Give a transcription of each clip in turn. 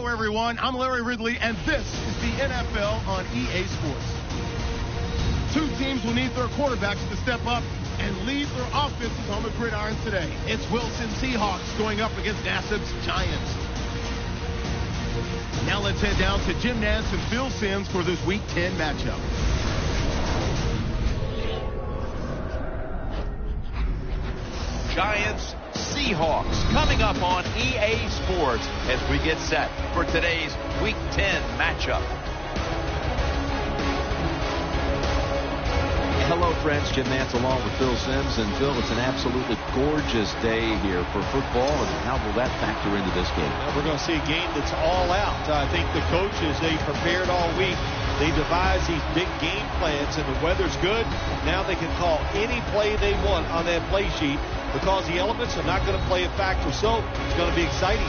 Hello, everyone. I'm Larry Ridley, and this is the NFL on EA Sports. Two teams will need their quarterbacks to step up and lead their offenses on the gridiron today. It's Wilson Seahawks going up against Nassib's Giants. Now let's head down to Jim Nantz and Phil Simms for this Week 10 matchup. Giants, Seahawks coming up on EA Sports as we get set for today's Week 10 matchup. Hello, friends. Jim Nantz along with Phil Simms. And Phil, it's an absolutely gorgeous day here for football. And how will that factor into this game? Well, we're going to see a game that's all out. I think the coaches, they prepared all week. They devised these big game plans, and the weather's good. Now they can call any play they want on that play sheet because the elements are not going to play a factor. So it's going to be exciting.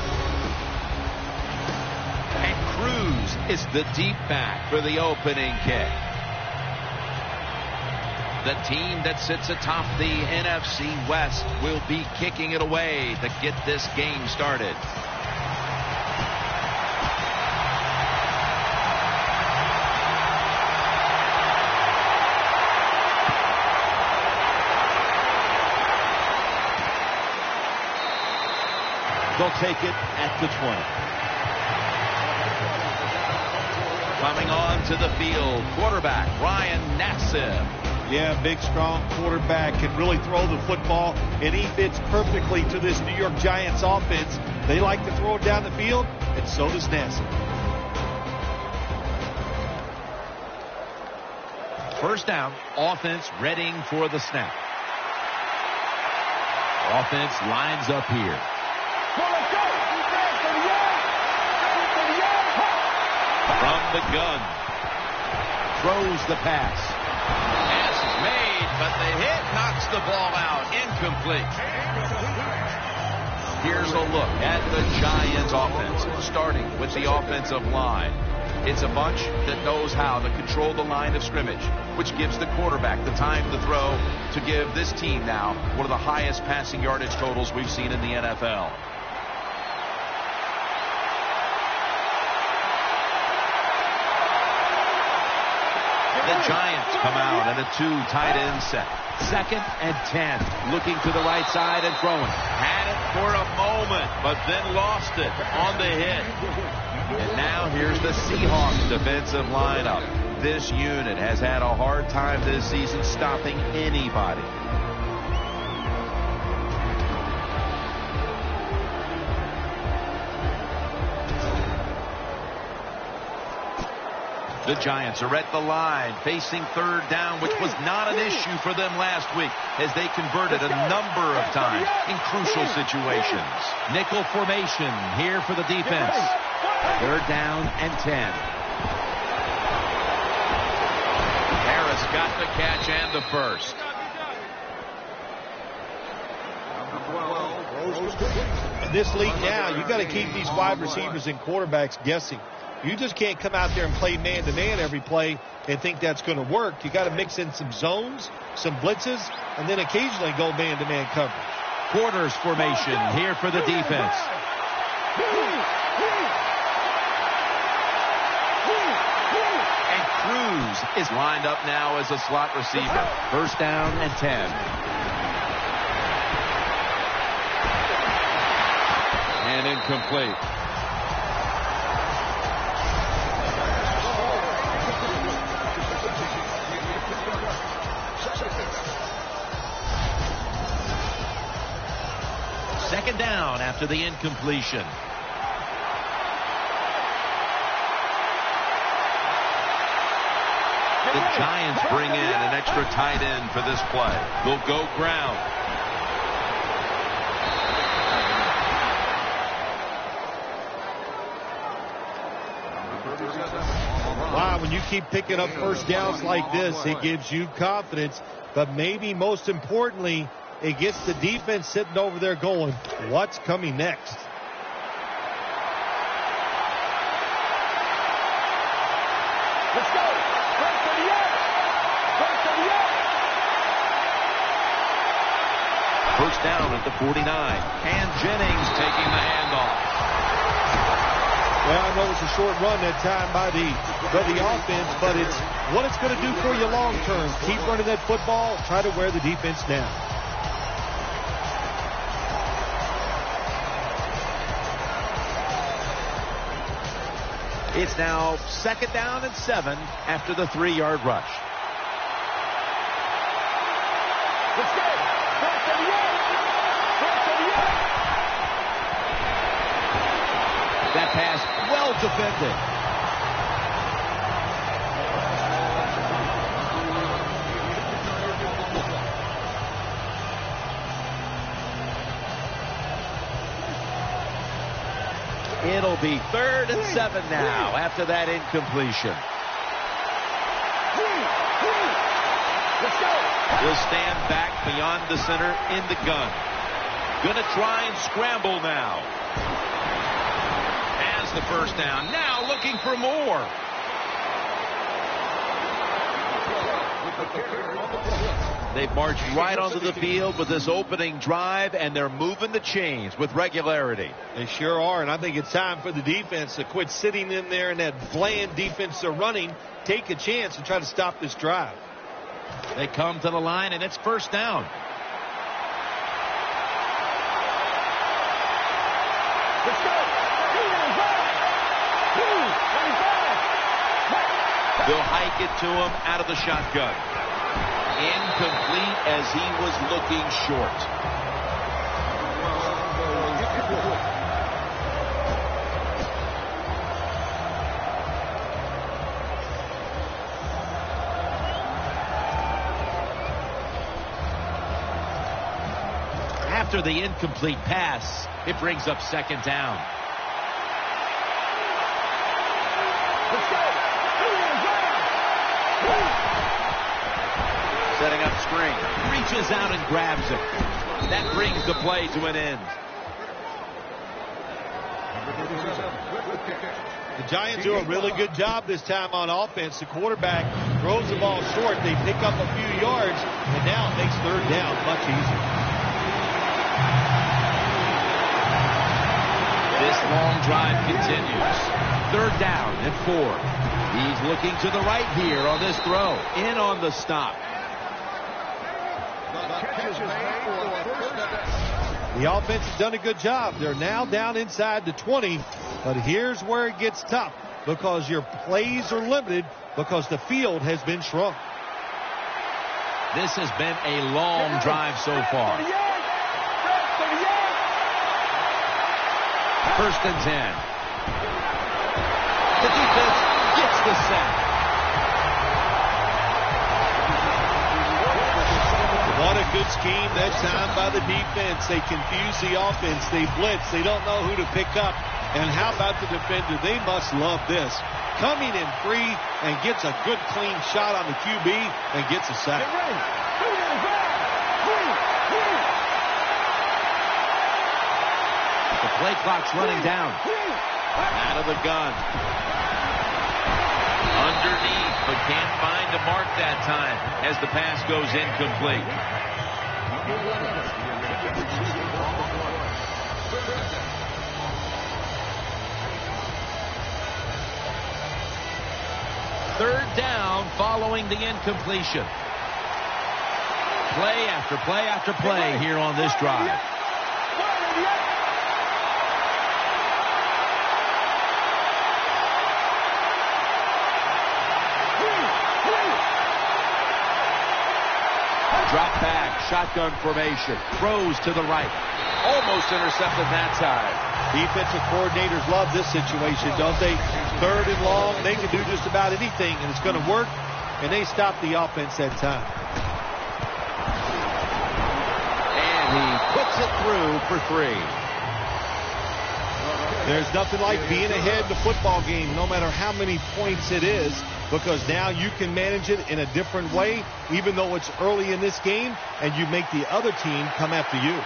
And Cruz is the deep back for the opening kick. The team that sits atop the NFC West will be kicking it away to get this game started. They'll take it at the 20. Coming on to the field, quarterback Ryan Nassib. Yeah, big, strong quarterback, can really throw the football, and he fits perfectly to this New York Giants offense. They like to throw it down the field, and so does Nassib. First down, offense readying for the snap. Offense lines up here. From the gun. Throws the pass. Pass is made, but the hit knocks the ball out. Incomplete. Here's a look at the Giants offense, starting with the offensive line. It's a bunch that knows how to control the line of scrimmage, which gives the quarterback the time to throw to give this team now one of the highest passing yardage totals we've seen in the NFL. The Giants come out in a 2 tight end set. 2nd and 10. Looking to the right side and throwing. Had it for a moment, but then lost it on the hit. And now here's the Seahawks defensive lineup. This unit has had a hard time this season stopping anybody. The Giants are at the line, facing 3rd down, which was not an issue for them last week as they converted a number of times in crucial situations. Nickel formation here for the defense. 3rd down and 10. Harris got the catch and the first. In this league now, you got to keep these wide receivers and quarterbacks guessing. You just can't come out there and play man-to-man every play and think that's going to work. You got to mix in some zones, some blitzes, and then occasionally go man-to-man coverage. Quarters formation here for the defense. And Cruz is lined up now as a slot receiver. 1st down and 10. And incomplete. Second down after the incompletion. The Giants bring in an extra tight end for this play. They'll go ground. Wow, when you keep picking up first downs like this, it gives you confidence. But maybe most importantly, it gets the defense sitting over there going, what's coming next? Let's go. First down at the 49. And Jennings taking the handoff. Well, I know it's a short run that time by the offense, but it's what it's going to do for you long term. Keep running that football. Try to wear the defense down. It's now 2nd down and 7 after the 3-yard rush. Let's go. That pass well defended. It'll be 3rd and 7 now after that incompletion. Let's go. He'll stand back beyond the center in the gun. Gonna try and scramble now. Has the first down. Now looking for more. They've marched right onto the field with this opening drive, and they're moving the chains with regularity. They sure are, and I think it's time for the defense to quit sitting in there in that bland defense they're running. Take a chance and try to stop this drive. They come to the line, and it's 1st down. Let's go. They'll hike it to him out of the shotgun. Incomplete as he was looking short. After the incomplete pass, it brings up 2nd down. Let's go. Setting up screen. Reaches out and grabs it. That brings the play to an end. The Giants do a really good job this time on offense. The quarterback throws the ball short. They pick up a few yards, and now it makes 3rd down much easier. This long drive continues. 3rd down and 4. He's looking to the right here on this throw. In on the stop. The offense has done a good job. They're now down inside the 20, but here's where it gets tough because your plays are limited because the field has been shrunk. This has been a long drive so far. 1st and 10. The defense gets the sack. What a good scheme that time by the defense. They confuse the offense. They blitz. They don't know who to pick up. And how about the defender? They must love this. Coming in free and gets a good clean shot on the QB and gets a sack. The play clock's running down. Out of the gun. Underneath, but can't find a mark that time as the pass goes incomplete. Third down following the incompletion. Play after play after play here on this drive. Drop back, shotgun formation, throws to the right. Almost intercepted that time. Defensive coordinators love this situation, don't they? 3rd and long, they can do just about anything, and it's going to work, and they stop the offense that time. And he puts it through for 3. There's nothing like being ahead in the football game, no matter how many points it is, because now you can manage it in a different way, even though it's early in this game, and you make the other team come after you.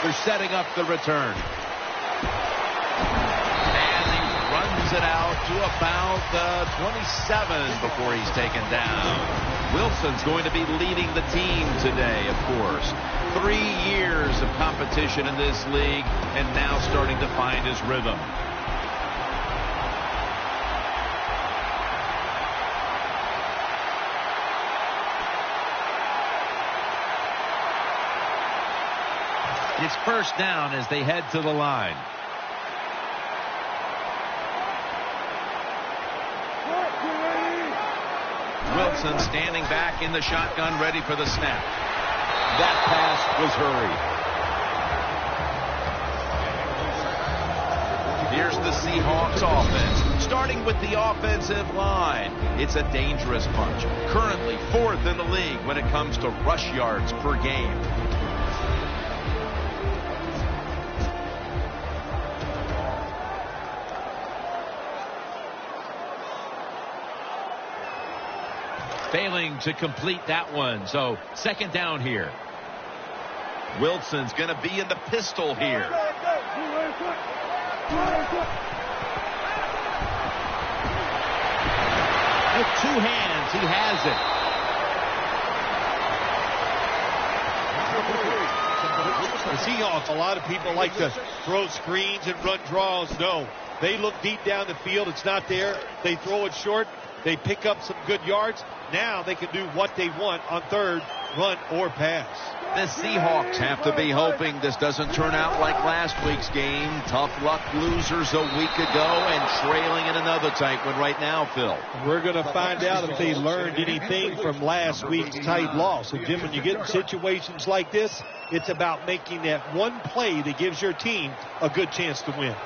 They're setting up the return. And he runs it out to about 27 before he's taken down. Wilson's going to be leading the team today, of course. 3 years of competition in this league, and now starting to find his rhythm. It's first down as they head to the line. Wilson standing back in the shotgun, ready for the snap. That pass was hurried. Here's the Seahawks offense, starting with the offensive line. It's a dangerous bunch. Currently 4th in the league when it comes to rush yards per game. Failing to complete that one, so second down here. Wilson's going to be in the pistol here. With 2 hands, he has it. The Seahawks, a lot of people like to throw screens and run draws. No, they look deep down the field. It's not there. They throw it short. They pick up some good yards. Now they can do what they want on third, run or pass. The Seahawks have to be hoping this doesn't turn out like last week's game. Tough luck losers a week ago and trailing in another tight one right now, Phil. We're going to find out if they learned anything from last week's tight loss. And Jim, when you get in situations like this, it's about making that one play that gives your team a good chance to win.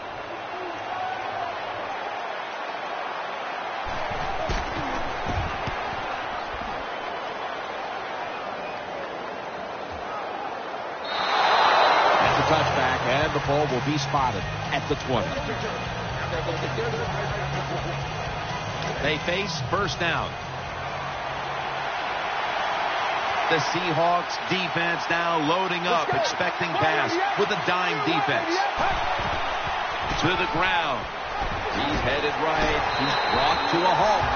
The ball will be spotted at the 20. They face first down. The Seahawks defense now loading up, expecting pass with a dime defense. To the ground. He's headed right. He's brought to a halt.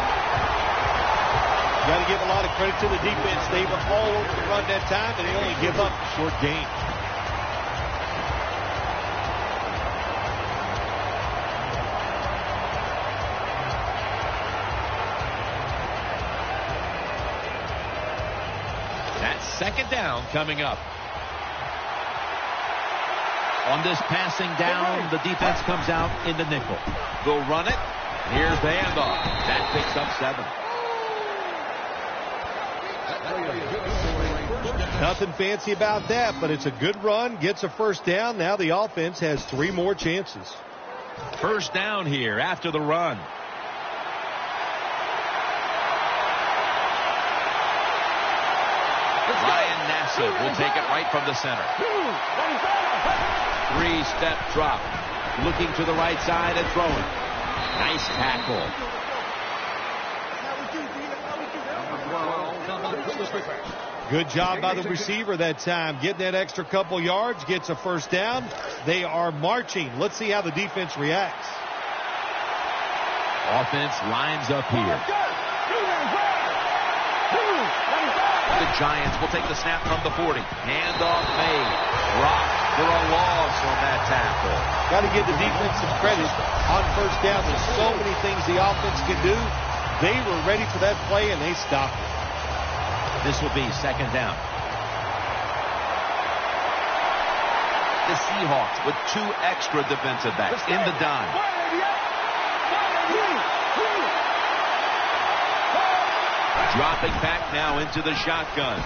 Got to give a lot of credit to the defense. They were all over the run that time, and they only give up short gain. Second down coming up. On this passing down, the defense comes out in the nickel. They'll run it. Here's the handoff. That picks up 7. Nothing fancy about that, but it's a good run. Gets a first down. Now the offense has 3 more chances. First down here after the run. Will take it right from the center. 3-step drop. Looking to the right side and throwing. Nice tackle. Good job by the receiver that time. Getting that extra couple yards. Gets a first down. They are marching. Let's see how the defense reacts. Offense lines up here. The Giants will take the snap from the 40. Handoff made. Rock for a loss on that tackle. Got to give the defense some credit on first down. There's so many things the offense can do. They were ready for that play, and they stopped it. This will be second down. The Seahawks with 2 extra defensive backs in the dime. Dropping back now into the shotgun.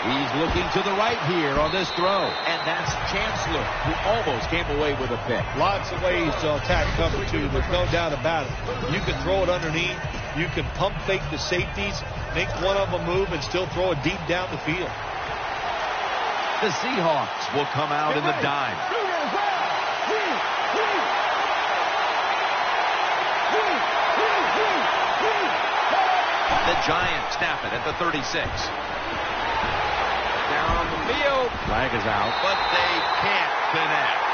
He's looking to the right here on this throw. And that's Chancellor, who almost came away with a pick. Lots of ways to attack cover 2. There's no doubt about it. You can throw it underneath. You can pump fake the safeties, make one of them move, and still throw it deep down the field. The Seahawks will come out in the dime. The Giants snap it at the 36. Down the field. Flag is out, but they can't connect.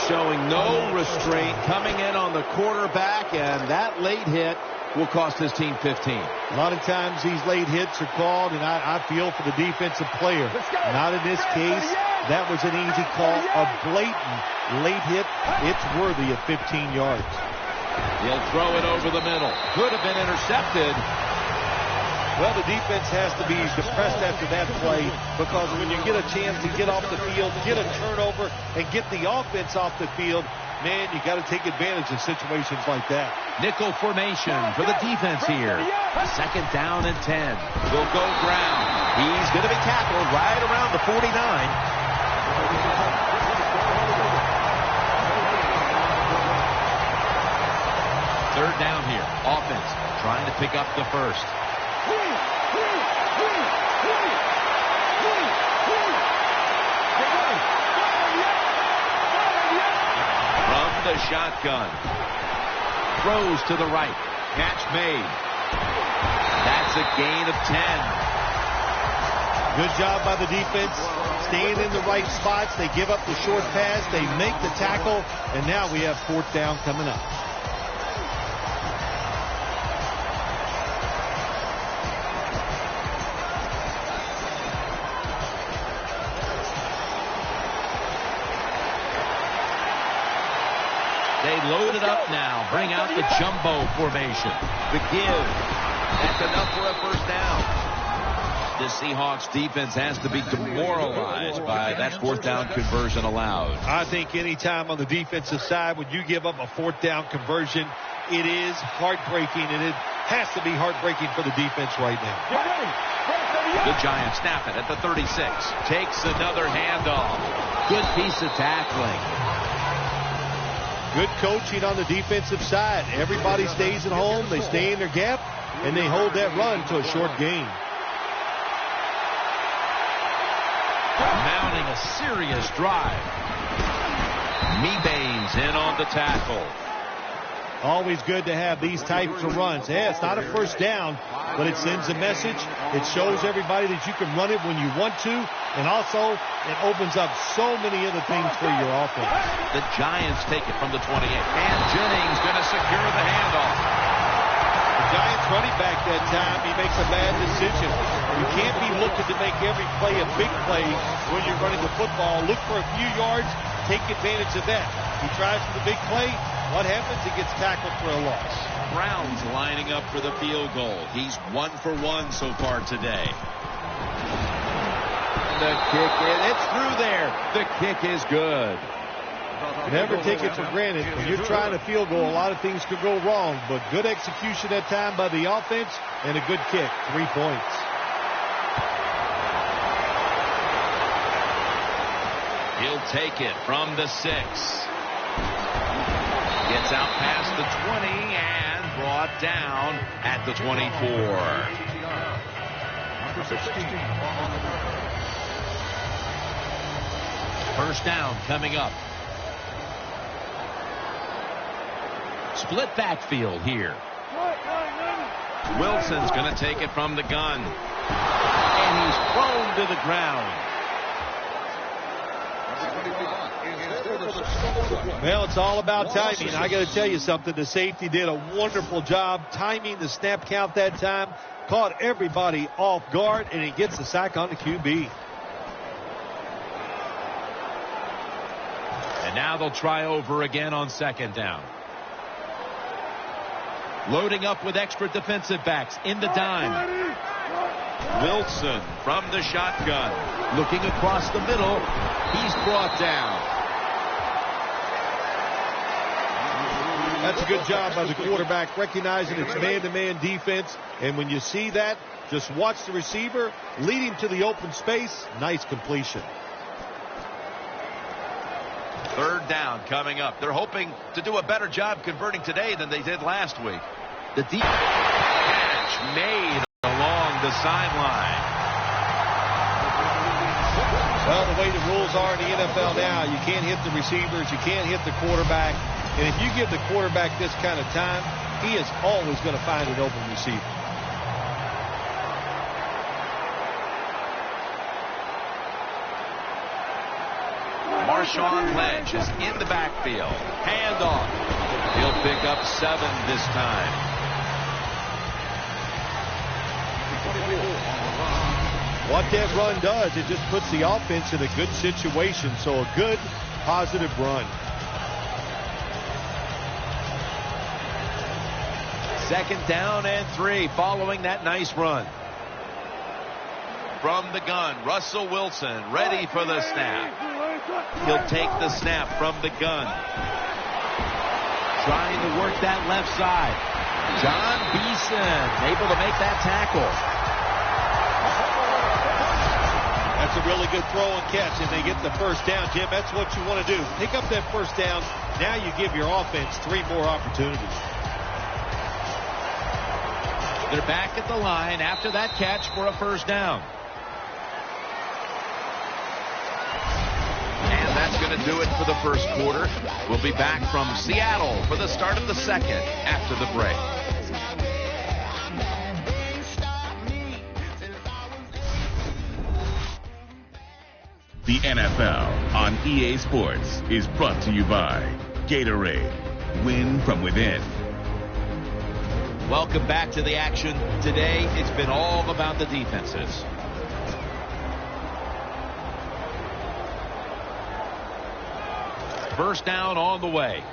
showing no restraint, coming in on the quarterback, and that late hit will cost his team 15. A lot of times these late hits are called, and I feel for the defensive player. Not in this case. That was an easy call. A blatant late hit. It's worthy of 15 yards. He'll throw it over the middle. Could have been intercepted. Well, the defense has to be depressed after that play, because when you get a chance to get off the field, get a turnover, and get the offense off the field, man, you got to take advantage of situations like that. Nickel formation for the defense here. 2nd down and 10. Will go ground. He's going to be tackled right around the 49. 3rd down here. Offense trying to pick up the first. From the shotgun. Throws to the right. Catch made. That's a gain of 10. Good job by the defense. Staying in the right spots. They give up the short pass. They make the tackle. And now we have 4th down coming up. They load it up now. Bring out the jumbo formation. The give. That's enough for a 1st down. The Seahawks defense has to be demoralized by that 4th down conversion allowed. I think any time on the defensive side when you give up a 4th down conversion, it is heartbreaking, and it has to be heartbreaking for the defense right now. The Giants snap it at the 36. Takes another handoff. Good piece of tackling. Good coaching on the defensive side. Everybody stays at home. They stay in their gap, and they hold that run to a short gain. Mounting a serious drive. Mebane's in on the tackle. Always good to have these types of runs. Yeah, it's not a 1st down, but it sends a message. It shows everybody that you can run it when you want to, and also it opens up so many other things for your offense. The Giants take it from the 28, and Jennings going to secure the handoff. The Giants running back that time, he makes a bad decision. You can't be looking to make every play a big play when you're running the football. Look for a few yards, take advantage of that. He tries for the big play. What happens? He gets tackled for a loss. Browns lining up for the field goal. He's 1 for 1 so far today. The kick, it's through there. The kick is good. Never take it for granted. When you're trying a field goal, a lot of things could go wrong, but good execution that time by the offense and a good kick. 3 points. He'll take it from the 6. Gets out past the 20 and brought down at the 24. First down coming up. Split backfield here. Wilson's going to take it from the gun. And he's thrown to the ground. Well, it's all about timing. I got to tell you something. The safety did a wonderful job timing the snap count that time. Caught everybody off guard, and he gets the sack on the QB. And now they'll try over again on 2nd down. Loading up with extra defensive backs in the dime. Wilson from the shotgun. Looking across the middle. He's brought down. That's a good job by the quarterback, recognizing it's man-to-man defense. And when you see that, just watch the receiver, lead him to the open space. Nice completion. 3rd down coming up. They're hoping to do a better job converting today than they did last week. The deep catch made along the sideline. Well, the way the rules are in the NFL now, you can't hit the receivers, you can't hit the quarterback. And if you give the quarterback this kind of time, he is always going to find an open receiver. Marshawn Lynch is in the backfield. Handoff. He'll pick up 7 this time. What that run does, it just puts the offense in a good situation. So a good, positive run. Second down and 3 following that nice run. From the gun, Russell Wilson ready for the snap. He'll take the snap from the gun. Trying to work that left side. John Beeson able to make that tackle. That's a really good throw and catch, and they get the first down, Jim. That's what you want to do. Pick up that first down. Now you give your offense 3 more opportunities. They're back at the line after that catch for a first down. And that's going to do it for the first quarter. We'll be back from Seattle for the start of the second after the break. The NFL on EA Sports is brought to you by Gatorade. Win from within. Welcome back to the action. Today, it's been all about the defenses. First down on the way.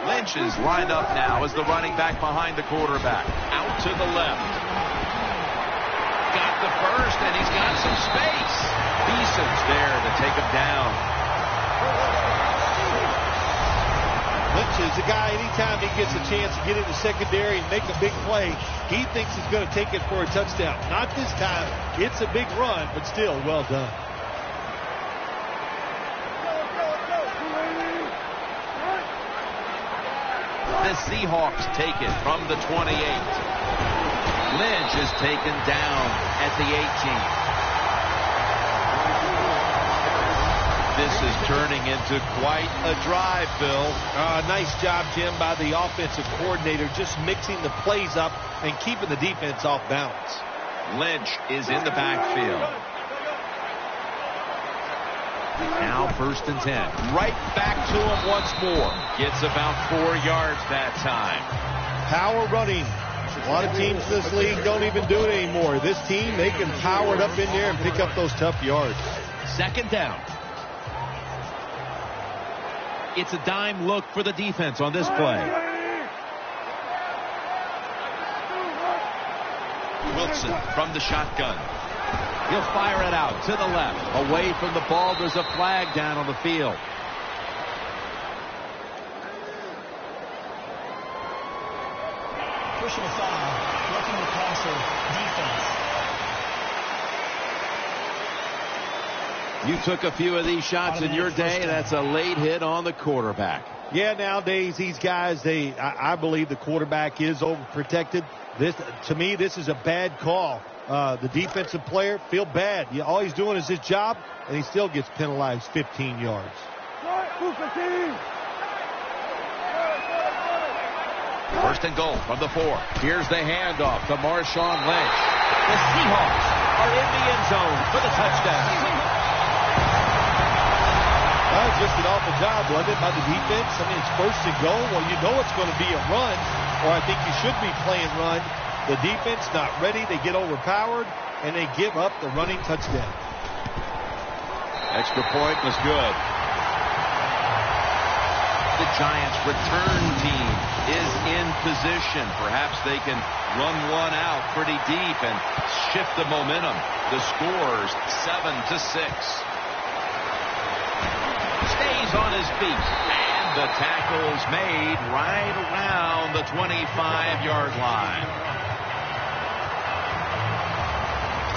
Lynch is lined up now as the running back behind the quarterback. Out to the left. Got the first, and he's got some space. Beeson's there to take him down. Lynch is the guy, anytime he gets a chance to get in the secondary and make a big play, he thinks he's going to take it for a touchdown. Not this time. It's a big run, but still well done. The Seahawks take it from the 28. Lynch is taken down at the 18. This is turning into quite a drive, Phil. Nice job, Jim, by the offensive coordinator, just mixing the plays up and keeping the defense off balance. Lynch is in the backfield. Now first and 10. Right back to him once more. Gets about 4 yards that time. Power running. A lot of teams in this league don't even do it anymore. This team, they can power it up in there and pick up those tough yards. Second down. It's a dime look for the defense on this play. Wilson from the shotgun. He'll fire it out to the left. Away from the ball, there's a flag down on the field. Personal foul, roughing the passer, defense. You took a few of these shots in your day. That's a late hit on the quarterback. Yeah, nowadays these guys, I believe the quarterback is overprotected. To me, this is a bad call. The defensive player feel bad. All he's doing is his job, and he still gets penalized 15 yards. First and goal from the 4. Here's the handoff to Marshawn Lynch. The Seahawks are in the end zone for the touchdown. That was just an awful job, wasn't it, by the defense? I mean, it's first and goal. Well, you know it's going to be a run, or I think you should be playing run. The defense not ready. They get overpowered, and they give up the running touchdown. Extra point was good. The Giants' return team is in position. Perhaps they can run one out pretty deep and shift the momentum. The score's 7-6. Stays on his feet, and the tackle's made right around the 25-yard line.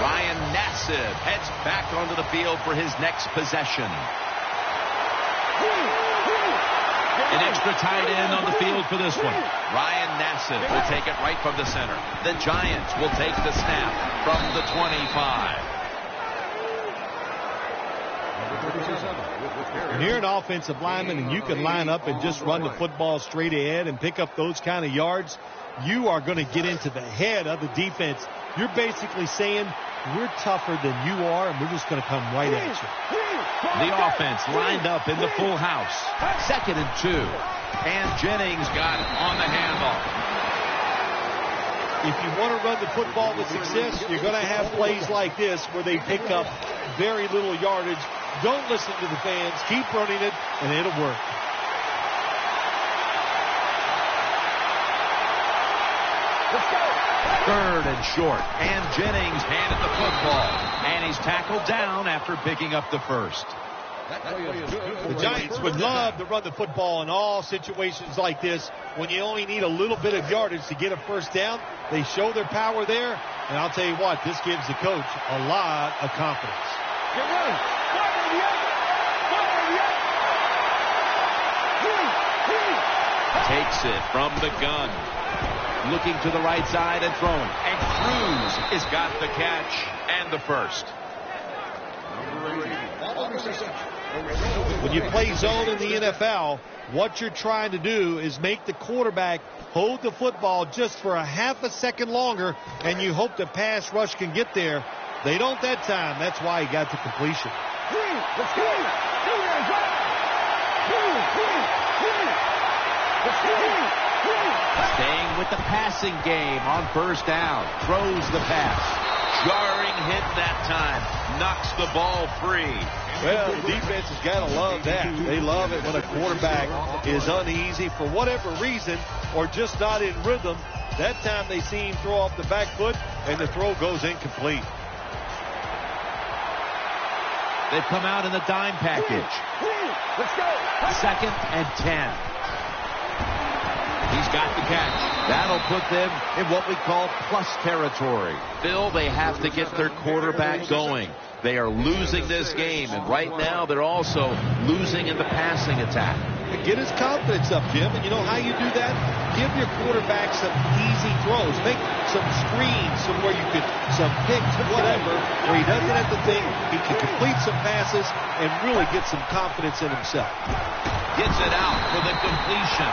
Ryan Nassib heads back onto the field for his next possession. An extra tight end on the field for this one. Ryan Nassib will take it right from the center. The Giants will take the snap from the 25. When you're an offensive lineman and you can line up and just run the football straight ahead and pick up those kind of yards, you are going to get into the head of the defense you're basically saying, we're tougher than you are, and we're just going to come right at you. The offense lined up in the full house. 2nd and 2. And Jennings got it on the handoff. If you want to run the football with success, you're going to have plays like this where they pick up very little yardage. Don't listen to the fans. Keep running it, and it'll work. Let's go. 3rd and short. And Jennings handed the football. And he's tackled down after picking up the first. The Giants would love to run the football in all situations like this. When you only need a little bit of yardage to get a first down, they show their power there. And I'll tell you what, this gives the coach a lot of confidence. Get ready. Takes it from the gun. Looking to the right side and throwing. And Cruz has got the catch and the first. When you play zone in the NFL, what you're trying to do is make the quarterback hold the football just for a half a second longer, and you hope the pass rush can get there. They don't that time. That's why he got the completion. Let's go. Staying with the passing game on first down. Throws the pass. Jarring hit that time. Knocks the ball free. Well, the defense has got to love that. They love it when a quarterback is uneasy for whatever reason or just not in rhythm. That time they see him throw off the back foot, and the throw goes incomplete. They've come out in the dime package. Let's go. 2nd and 10. He's got the catch. That'll put them in what we call plus territory. Bill, they have to get their quarterback going. They are losing this game, and right now they're also losing in the passing attack. Get his confidence up, Jim, and you know how you do that? Give your quarterback some easy throws. Make some screens, some picks, whatever, where he doesn't have to think. He can complete some passes and really get some confidence in himself. Gets it out for the completion.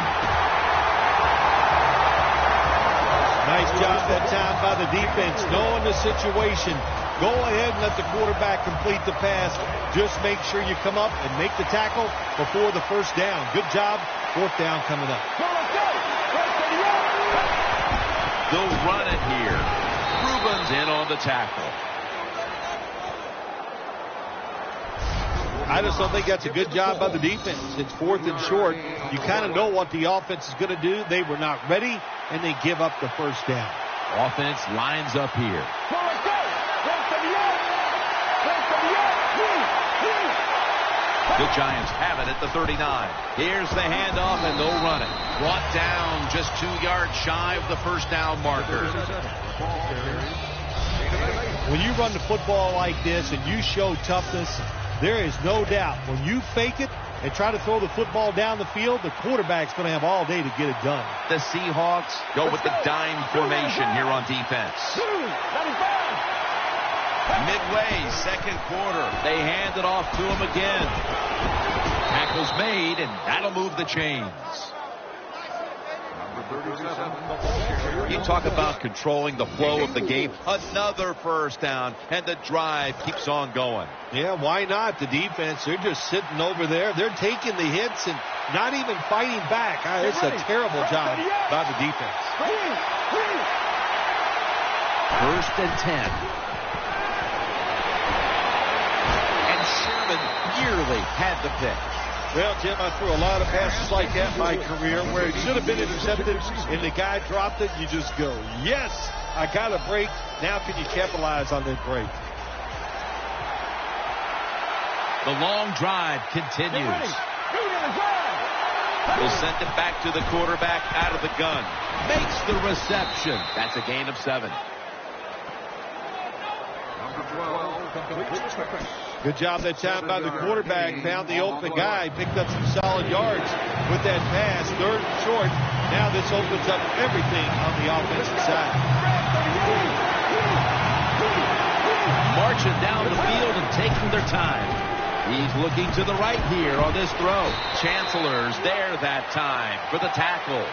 Nice job that time by the defense, knowing the situation. Go ahead and let the quarterback complete the pass. Just make sure you come up and make the tackle before the first down. Good job. 4th down coming up. They'll run it here. Rubens in on the tackle. I just don't think that's a good job by the defense. It's 4th and short. You kind of know what the offense is going to do. They were not ready, and they give up the first down. Offense lines up here. The Giants have it at the 39. Here's the handoff, and they'll run it. Brought down just 2 yards shy of the first down marker. When you run the football like this and you show toughness, there is no doubt when you fake it and try to throw the football down the field, the quarterback's going to have all day to get it done. The Seahawks go with the dime formation here on defense. Midway, 2nd quarter. They hand it off to him again. Tackle's made, and that'll move the chains. You talk about controlling the flow of the game. Another first down, and the drive keeps on going. Yeah, why not? The defense, they're just sitting over there. They're taking the hits and not even fighting back. It's a terrible job by the defense. 1st and 10. Nearly had the pick. Well, Jim, I threw a lot of passes like that in my career where it should have been intercepted and the guy dropped it. You just go, yes, I got a break. Now can you capitalize on that break? The long drive continues. Will send it back to the quarterback out of the gun. Makes the reception. That's a gain of 7. Good job that time by the quarterback. Found the open guy. Picked up some solid yards with that pass. 3rd and short. Now this opens up everything on the offensive side. Marching down the field and taking their time. He's looking to the right here on this throw. Chancellor's there that time for the tackle.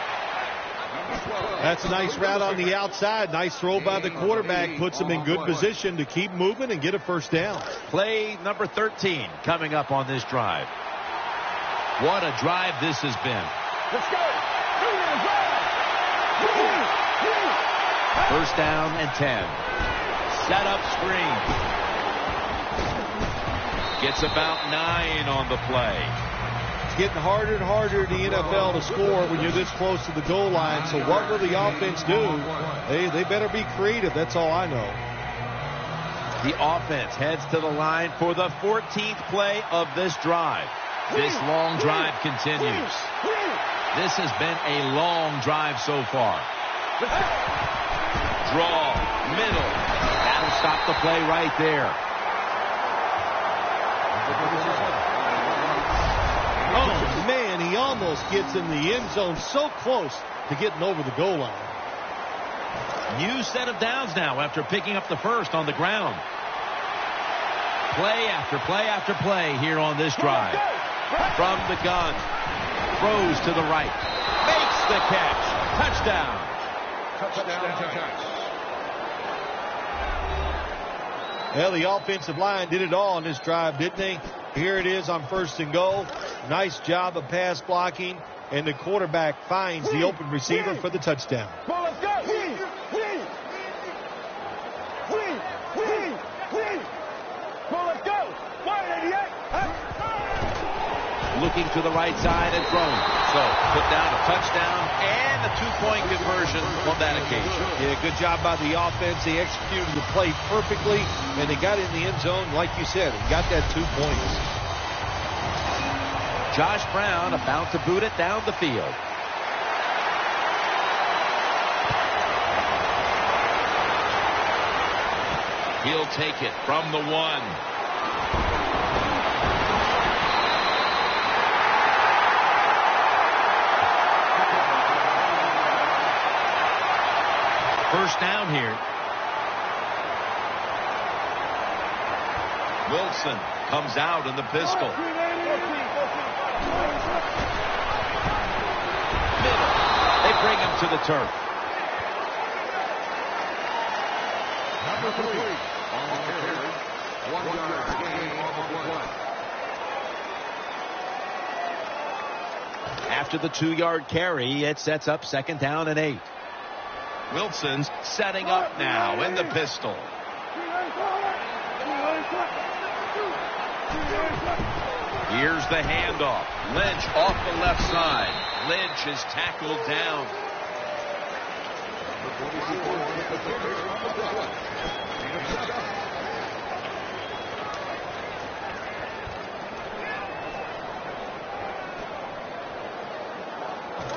That's a nice route on the outside. Nice throw by the quarterback. Puts him in good position to keep moving and get a first down. Play number 13 coming up on this drive. What a drive this has been. Let's go. First down and 10. Set up screen. Gets about 9 on the play. It's getting harder and harder in the NFL to score when you're this close to the goal line. So what will the offense do? They better be creative. That's all I know. The offense heads to the line for the 14th play of this drive. This long drive continues. This has been a long drive so far. Draw, middle. That'll stop the play right there. Oh, man, he almost gets in the end zone, so close to getting over the goal line. New set of downs now after picking up the first on the ground. Play after play after play here on this drive. From the gun. Throws to the right. Makes the catch. Touchdown. Well, the offensive line did it all on this drive, didn't they? Here it is on 1st and goal. Nice job of pass blocking, and the quarterback finds the open receiver for the touchdown. Let's go. Let's go. 188. Looking to the right side and throwing. So, put down a touchdown and a 2-point conversion on that occasion. Yeah, good job by the offense. They executed the play perfectly, and they got in the end zone, like you said, and got that 2 points. Josh Brown about to boot it down the field. He'll take it from the 1. First down here. Wilson comes out in the pistol. Middle. They bring him to the turf. Number 3 on the carry. 1 yard gain on the play. After the 2-yard carry, it sets up 2nd down and 8. Wilson's setting up now in the pistol. Here's the handoff. Lynch off the left side. Lynch is tackled down.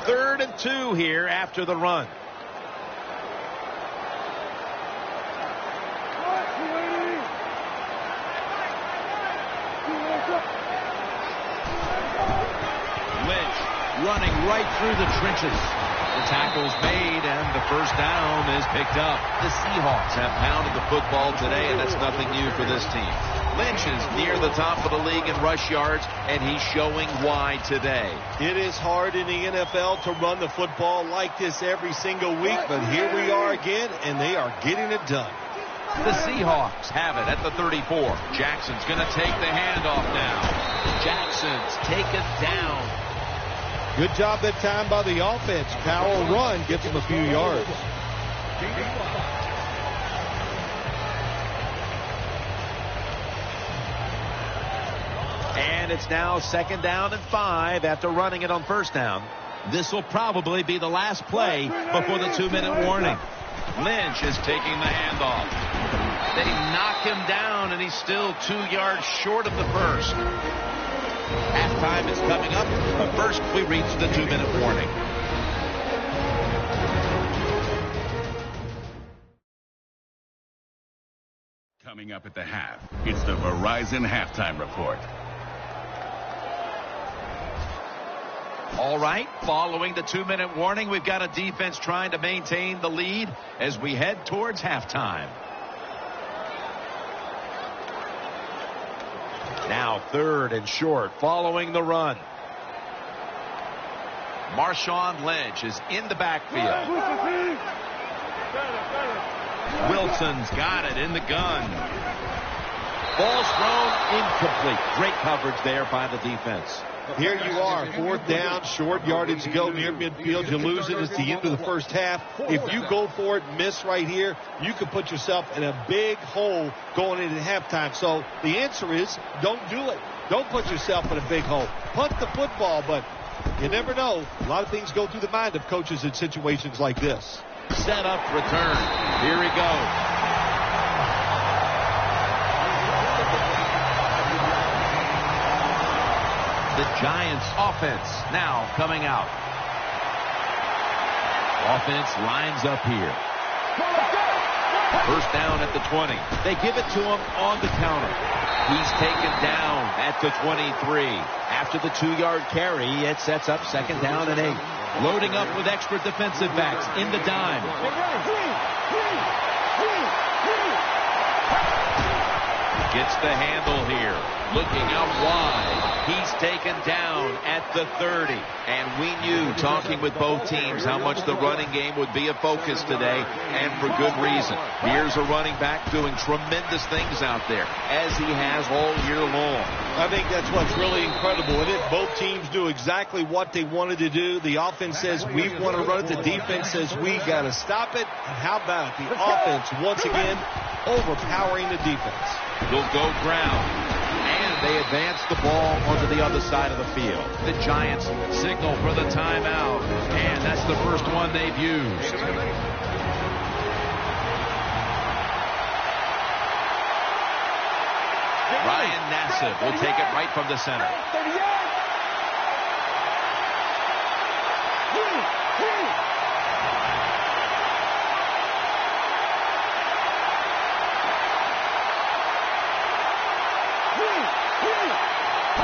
Third and 2 here after the run. Running right through the trenches. The tackle's made and the first down is picked up. The Seahawks have pounded the football today, and that's nothing new for this team. Lynch is near the top of the league in rush yards, and he's showing why today. It is hard in the NFL to run the football like this every single week, but here we are again, and they are getting it done. The Seahawks have it at the 34. Jackson's going to take the handoff now. Jackson's taken down. Good job that time by the offense. Power run gets him a few yards. And it's now 2nd down and 5 after running it on 1st down. This will probably be the last play before the 2-minute warning. Lynch is taking the handoff. They knock him down, and he's still 2 yards short of the first. Halftime is coming up, but first we reach the 2-minute warning. Coming up at the half, it's the Verizon Halftime Report. All right, following the 2-minute warning, we've got a defense trying to maintain the lead as we head towards halftime. Now 3rd and short following the run. Marshawn Lynch is in the backfield. Wilson's got it in the gun. Ball's thrown incomplete. Great coverage there by the defense. Here you are, 4th down, short yardage to go near midfield. You lose it at the end of the first half. If you go for it, miss right here, you can put yourself in a big hole going into halftime. So the answer is don't do it. Don't put yourself in a big hole. Punt the football, but you never know. A lot of things go through the mind of coaches in situations like this. Set up return. Here he goes. The Giants offense now coming out. Offense lines up here. First down at the 20. They give it to him on the counter. He's taken down at the 23. After the 2-yard carry, it sets up 2nd down and 8. Loading up with extra defensive backs in the dime. Gets the handle here. Looking out wide. He's taken down at the 30. And we knew, talking with both teams, how much the running game would be a focus today, and for good reason. Here's a running back doing tremendous things out there, as he has all year long. I think that's what's really incredible in it. Both teams do exactly what they wanted to do. The offense says we want to run it. The defense says we got to stop it. And how about the offense once again overpowering the defense? He'll go ground. And they advance the ball onto the other side of the field. The Giants signal for the timeout. And that's the first one they've used. Ryan Nassib will take it right from the center.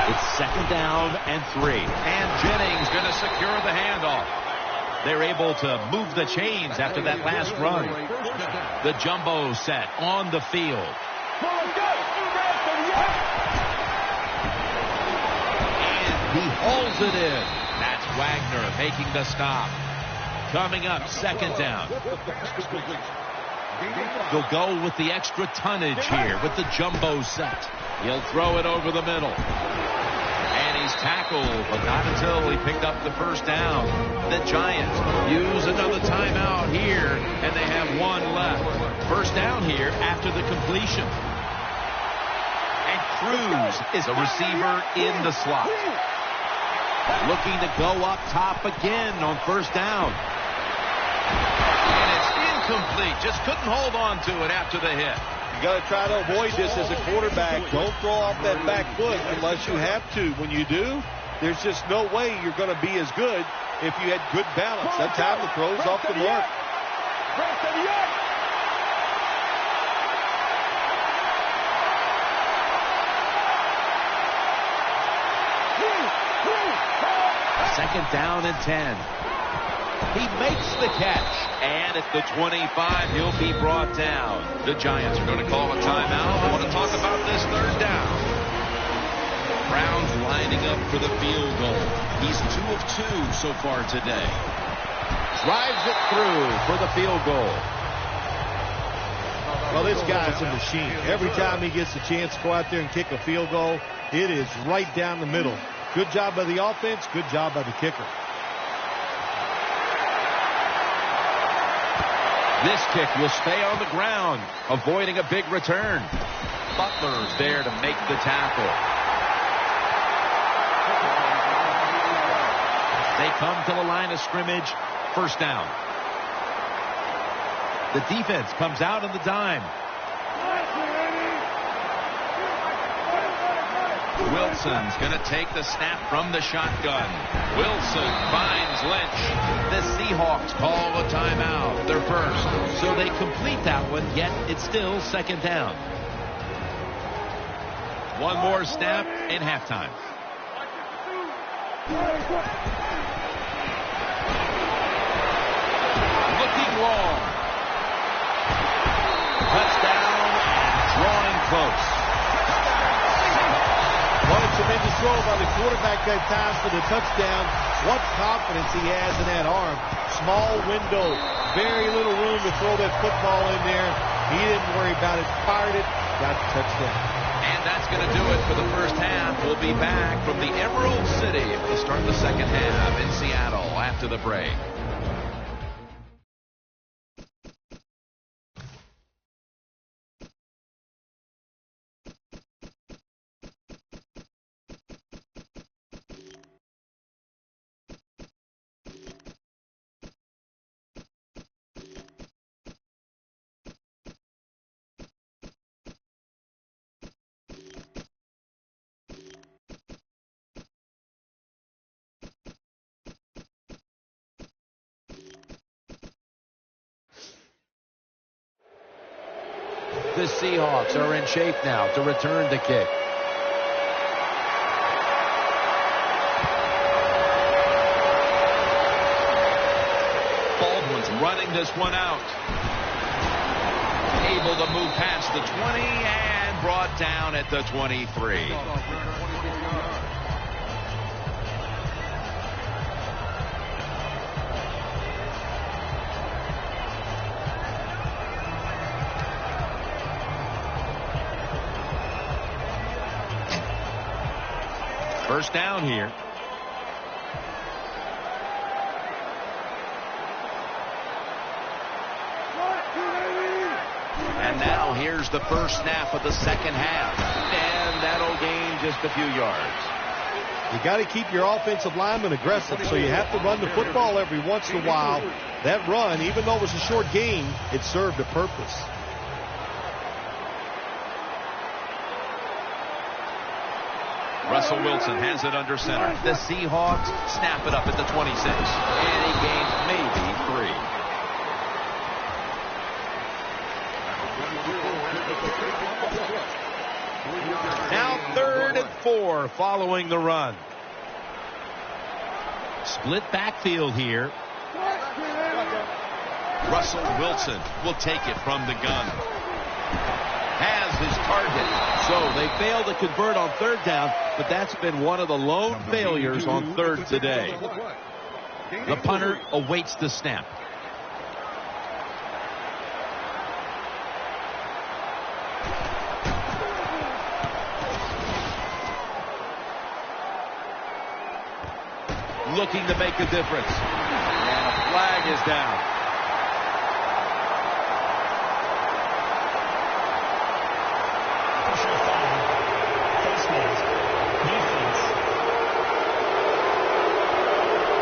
It's 2nd down and 3. And Jennings going to secure the handoff. They're able to move the chains after that last run. The jumbo set on the field. And he hauls it in. That's Wagner making the stop. Coming up, 2nd down. They'll go with the extra tonnage here with the jumbo set. He'll throw it over the middle. And he's tackled, but not until he picked up the first down. The Giants use another timeout here, and they have one left. First down here after the completion. And Cruz is a receiver in the slot. Looking to go up top again on first down. And it's incomplete. Just couldn't hold on to it after the hit. You got to try to avoid this as a quarterback. Don't throw off that back foot unless you have to. When you do, there's just no way you're going to be as good if you had good balance. That time the throw's off the mark. Second down and 10. He makes the catch. And at the 25, he'll be brought down. The Giants are going to call a timeout. I want to talk about this 3rd down. Brown's lining up for the field goal. He's 2 of 2 so far today. Drives it through for the field goal. Well, this guy's a machine. Every time he gets a chance to go out there and kick a field goal, it is right down the middle. Good job by the offense. Good job by the kicker. This kick will stay on the ground, avoiding a big return. Butler's there to make the tackle. They come to the line of scrimmage. First down. The defense comes out in the dime. Wilson's going to take the snap from the shotgun. Wilson finds Lynch. The Seahawks call a timeout. Their first. So they complete that one, yet it's still 2nd down. One more snap in halftime. Looking long. Touchdown and drawing close. Wanted to Tremendous throw by the quarterback that time for the touchdown. What confidence he has in that arm. Small window, very little room to throw that football in there. He didn't worry about it, fired it, got the touchdown. And that's going to do it for the first half. We'll be back from the Emerald City to start the second half in Seattle after the break. The Seahawks are in shape now to return the kick. Baldwin's running this one out. Able to move past the 20 and brought down at the 23. First down here. And now here's the first snap of the second half. And that'll gain just a few yards. You got to keep your offensive linemen aggressive, so you have to run the football every once in a while. That run, even though it was a short game, it served a purpose. Russell Wilson has it under center. The Seahawks snap it up at the 26. And he gains maybe 3. Now 3rd and 4 following the run. Split backfield here. Russell Wilson will take it from the gun. Has his target. So they failed to convert on 3rd down, but that's been one of the lone failures on 3rd today. The punter awaits the snap. Looking to make a difference. And a flag is down.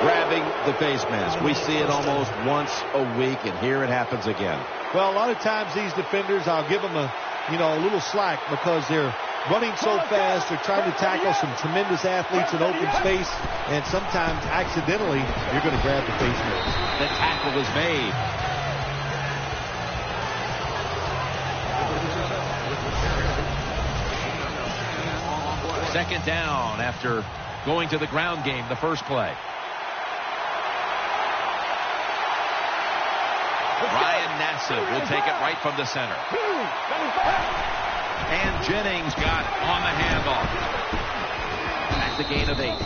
Grabbing the face mask. We see it almost once a week, and here it happens again. Well, a lot of times these defenders, I'll give them a little slack because they're running so fast. They're trying to tackle some tremendous athletes in open space, and sometimes accidentally you're going to grab the face mask. The tackle is made. Second down after going to the ground game the first play. Ryan Nassib will take it right from the center. And Jennings got it on the handoff. That's a gain of 8.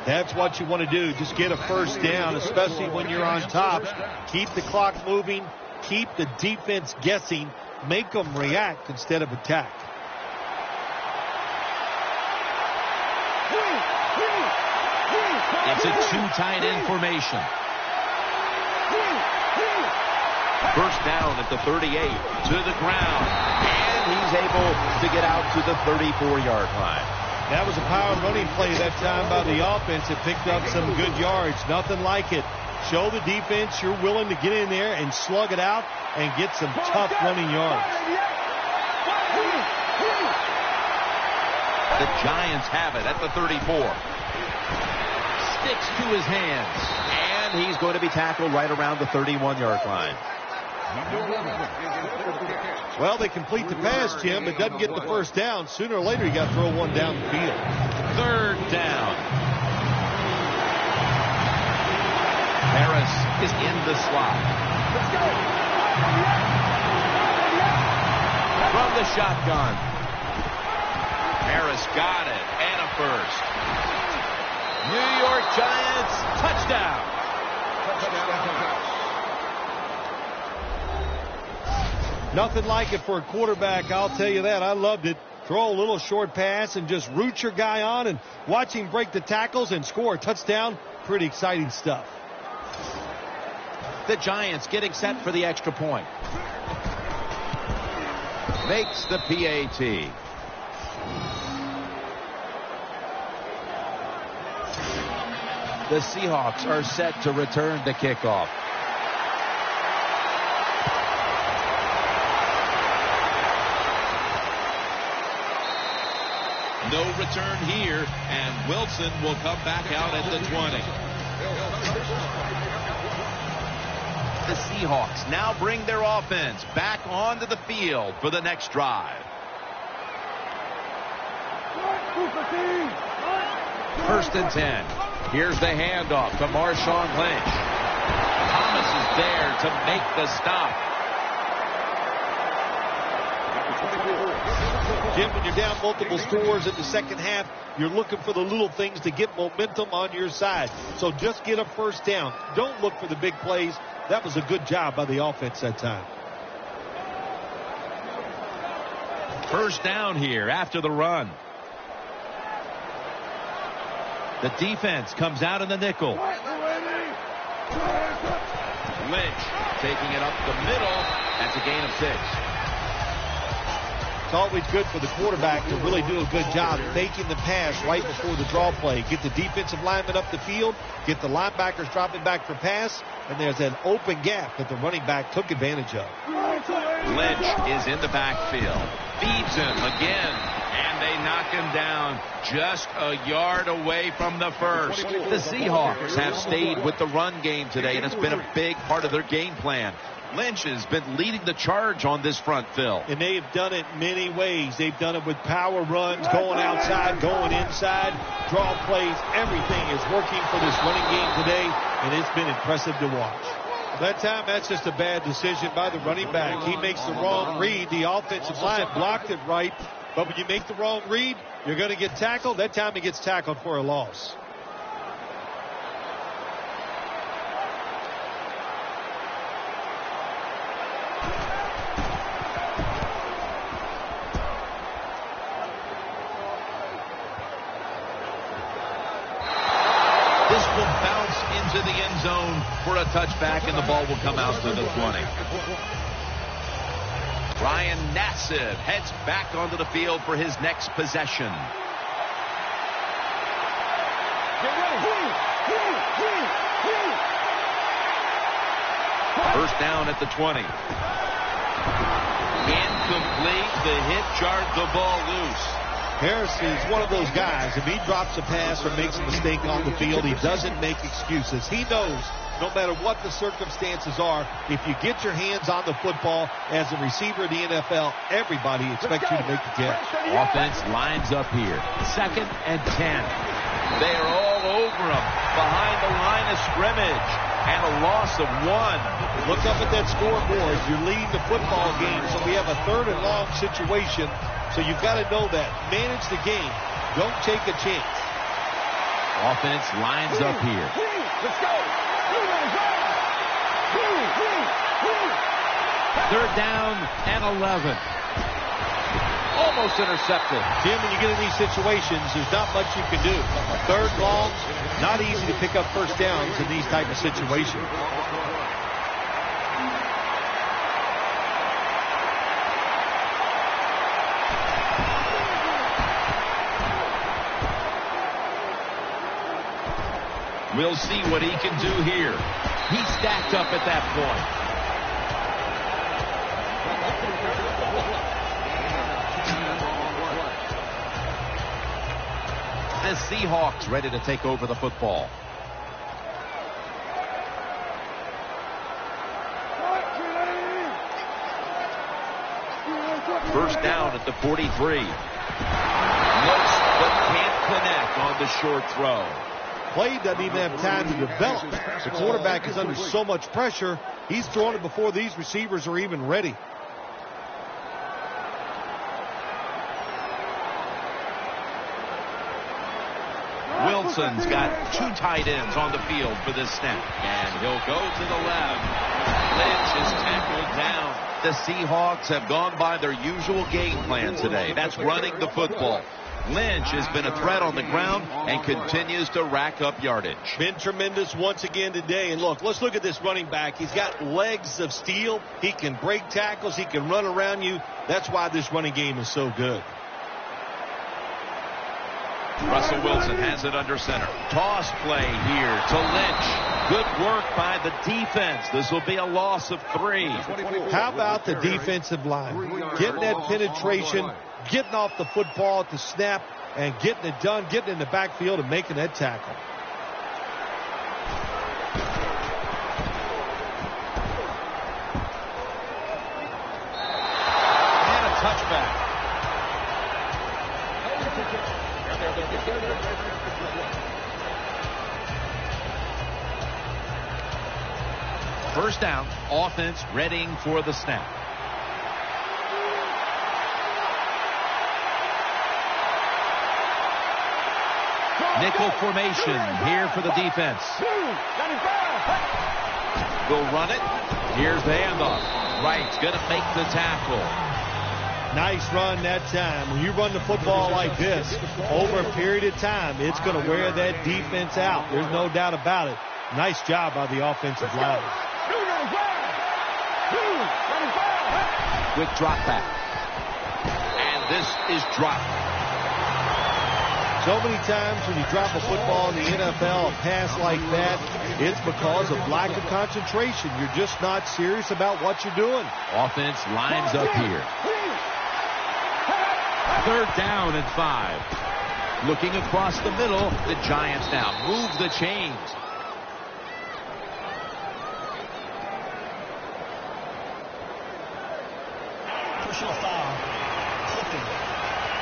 That's what you want to do. Just get a first down, especially when you're on top. Keep the clock moving. Keep the defense guessing. Make them react instead of attack. It's a 2 tight end formation. First down at the 38, to the ground, and he's able to get out to the 34-yard line. That was a power running play that time by the offense. It picked up some good yards. Nothing like it. Show the defense you're willing to get in there and slug it out and get some tough running yards. The Giants have it at the 34. Sticks to his hands, and he's going to be tackled right around the 31-yard line. Well, they complete the pass, Jim, but doesn't get the first down. Sooner or later, you got to throw one down the field. 3rd down. Harris is in the slot. Let's go. From the shotgun. Harris got it, and a first. New York Giants, touchdown. Nothing like it for a quarterback, I'll tell you that. I loved it. Throw a little short pass and just root your guy on and watch him break the tackles and score a touchdown. Pretty exciting stuff. The Giants getting set for the extra point. Makes the PAT. The Seahawks are set to return the kickoff. No return here, and Wilson will come back out at the 20. The Seahawks now bring their offense back onto the field for the next drive. First and 10. Here's the handoff to Marshawn Lynch. Thomas is there to make the stop. Jim, when you're down multiple scores in the second half, you're looking for the little things to get momentum on your side. So just get a first down. Don't look for the big plays. That was a good job by the offense that time. First down here after the run. The defense comes out in the nickel. Lynch taking it up the middle. That's a gain of 6. It's always good for the quarterback to really do a good job making the pass right before the draw play. Get the defensive lineman up the field, get the linebackers dropping back for pass, and there's an open gap that the running back took advantage of. Lynch is in the backfield. Feeds him again, and they knock him down just a yard away from the first. The Seahawks have stayed with the run game today, and it's been a big part of their game plan. Lynch has been leading the charge on this front, Phil. And they've done it many ways. They've done it with power runs, going outside, going inside, draw plays. Everything is working for this running game today, and it's been impressive to watch. That time, that's just a bad decision by the running back. He makes the wrong read. The offensive line blocked it right, but when you make the wrong read, you're going to get tackled. That time he gets tackled for a loss. To the end zone for a touchback, and the ball will come out to the 20. Ryan Nassib heads back onto the field for his next possession. First down at the 20. Incomplete. The hit jarred the ball loose. Harris is one of those guys. If he drops a pass or makes a mistake on the field, he doesn't make excuses. He knows no matter what the circumstances are, if you get your hands on the football as a receiver in the NFL, everybody expects you to make the catch. Offense lines up here. 2nd and 10. They are all over him behind the line of scrimmage, and a loss of 1. Look up at that scoreboard. You're leading the football game, so we have a 3rd and long situation. So you've got to know that. Manage the game. Don't take a chance. Offense lines up here. Let's go. 3rd down and 11. Almost intercepted. Jim, when you get in these situations, there's not much you can do. 3rd long, not easy to pick up first downs in these type of situations. We'll see what he can do here. He's stacked up at that point. The Seahawks ready to take over the football. First down at the 43. Looks but can't connect on the short throw. Play doesn't even have time to develop. The quarterback is under so much pressure, he's throwing it before these receivers are even ready. Wilson's got 2 tight ends on the field for this snap. And he'll go to the left. Lynch is tackled down. The Seahawks have gone by their usual game plan today. That's running the football. Lynch has been a threat on the ground and continues to rack up yardage. Been tremendous once again today. And look, let's look at this running back. He's got legs of steel. He can break tackles. He can run around you. That's why this running game is so good. Russell Wilson has it under center. Toss play here to Lynch. Good work by the defense. This will be a loss of 3. How about the defensive line? Getting that penetration, getting off the football at the snap, and getting it done, getting in the backfield and making that tackle. And a touchback. First down, offense readying for the snap. Nickel formation here for the defense. Will run it. Here's the handoff. Wright's going to make the tackle. Nice run that time. When you run the football like this over a period of time, it's going to wear that defense out. There's no doubt about it. Nice job by the offensive line. Quick drop back. And this is dropped. So many times when you drop a football in the NFL, a pass like that, it's because of lack of concentration. You're just not serious about what you're doing. Offense lines up here. 3rd down and 5. Looking across the middle, the Giants now move the chains. Personal foul. Clipping.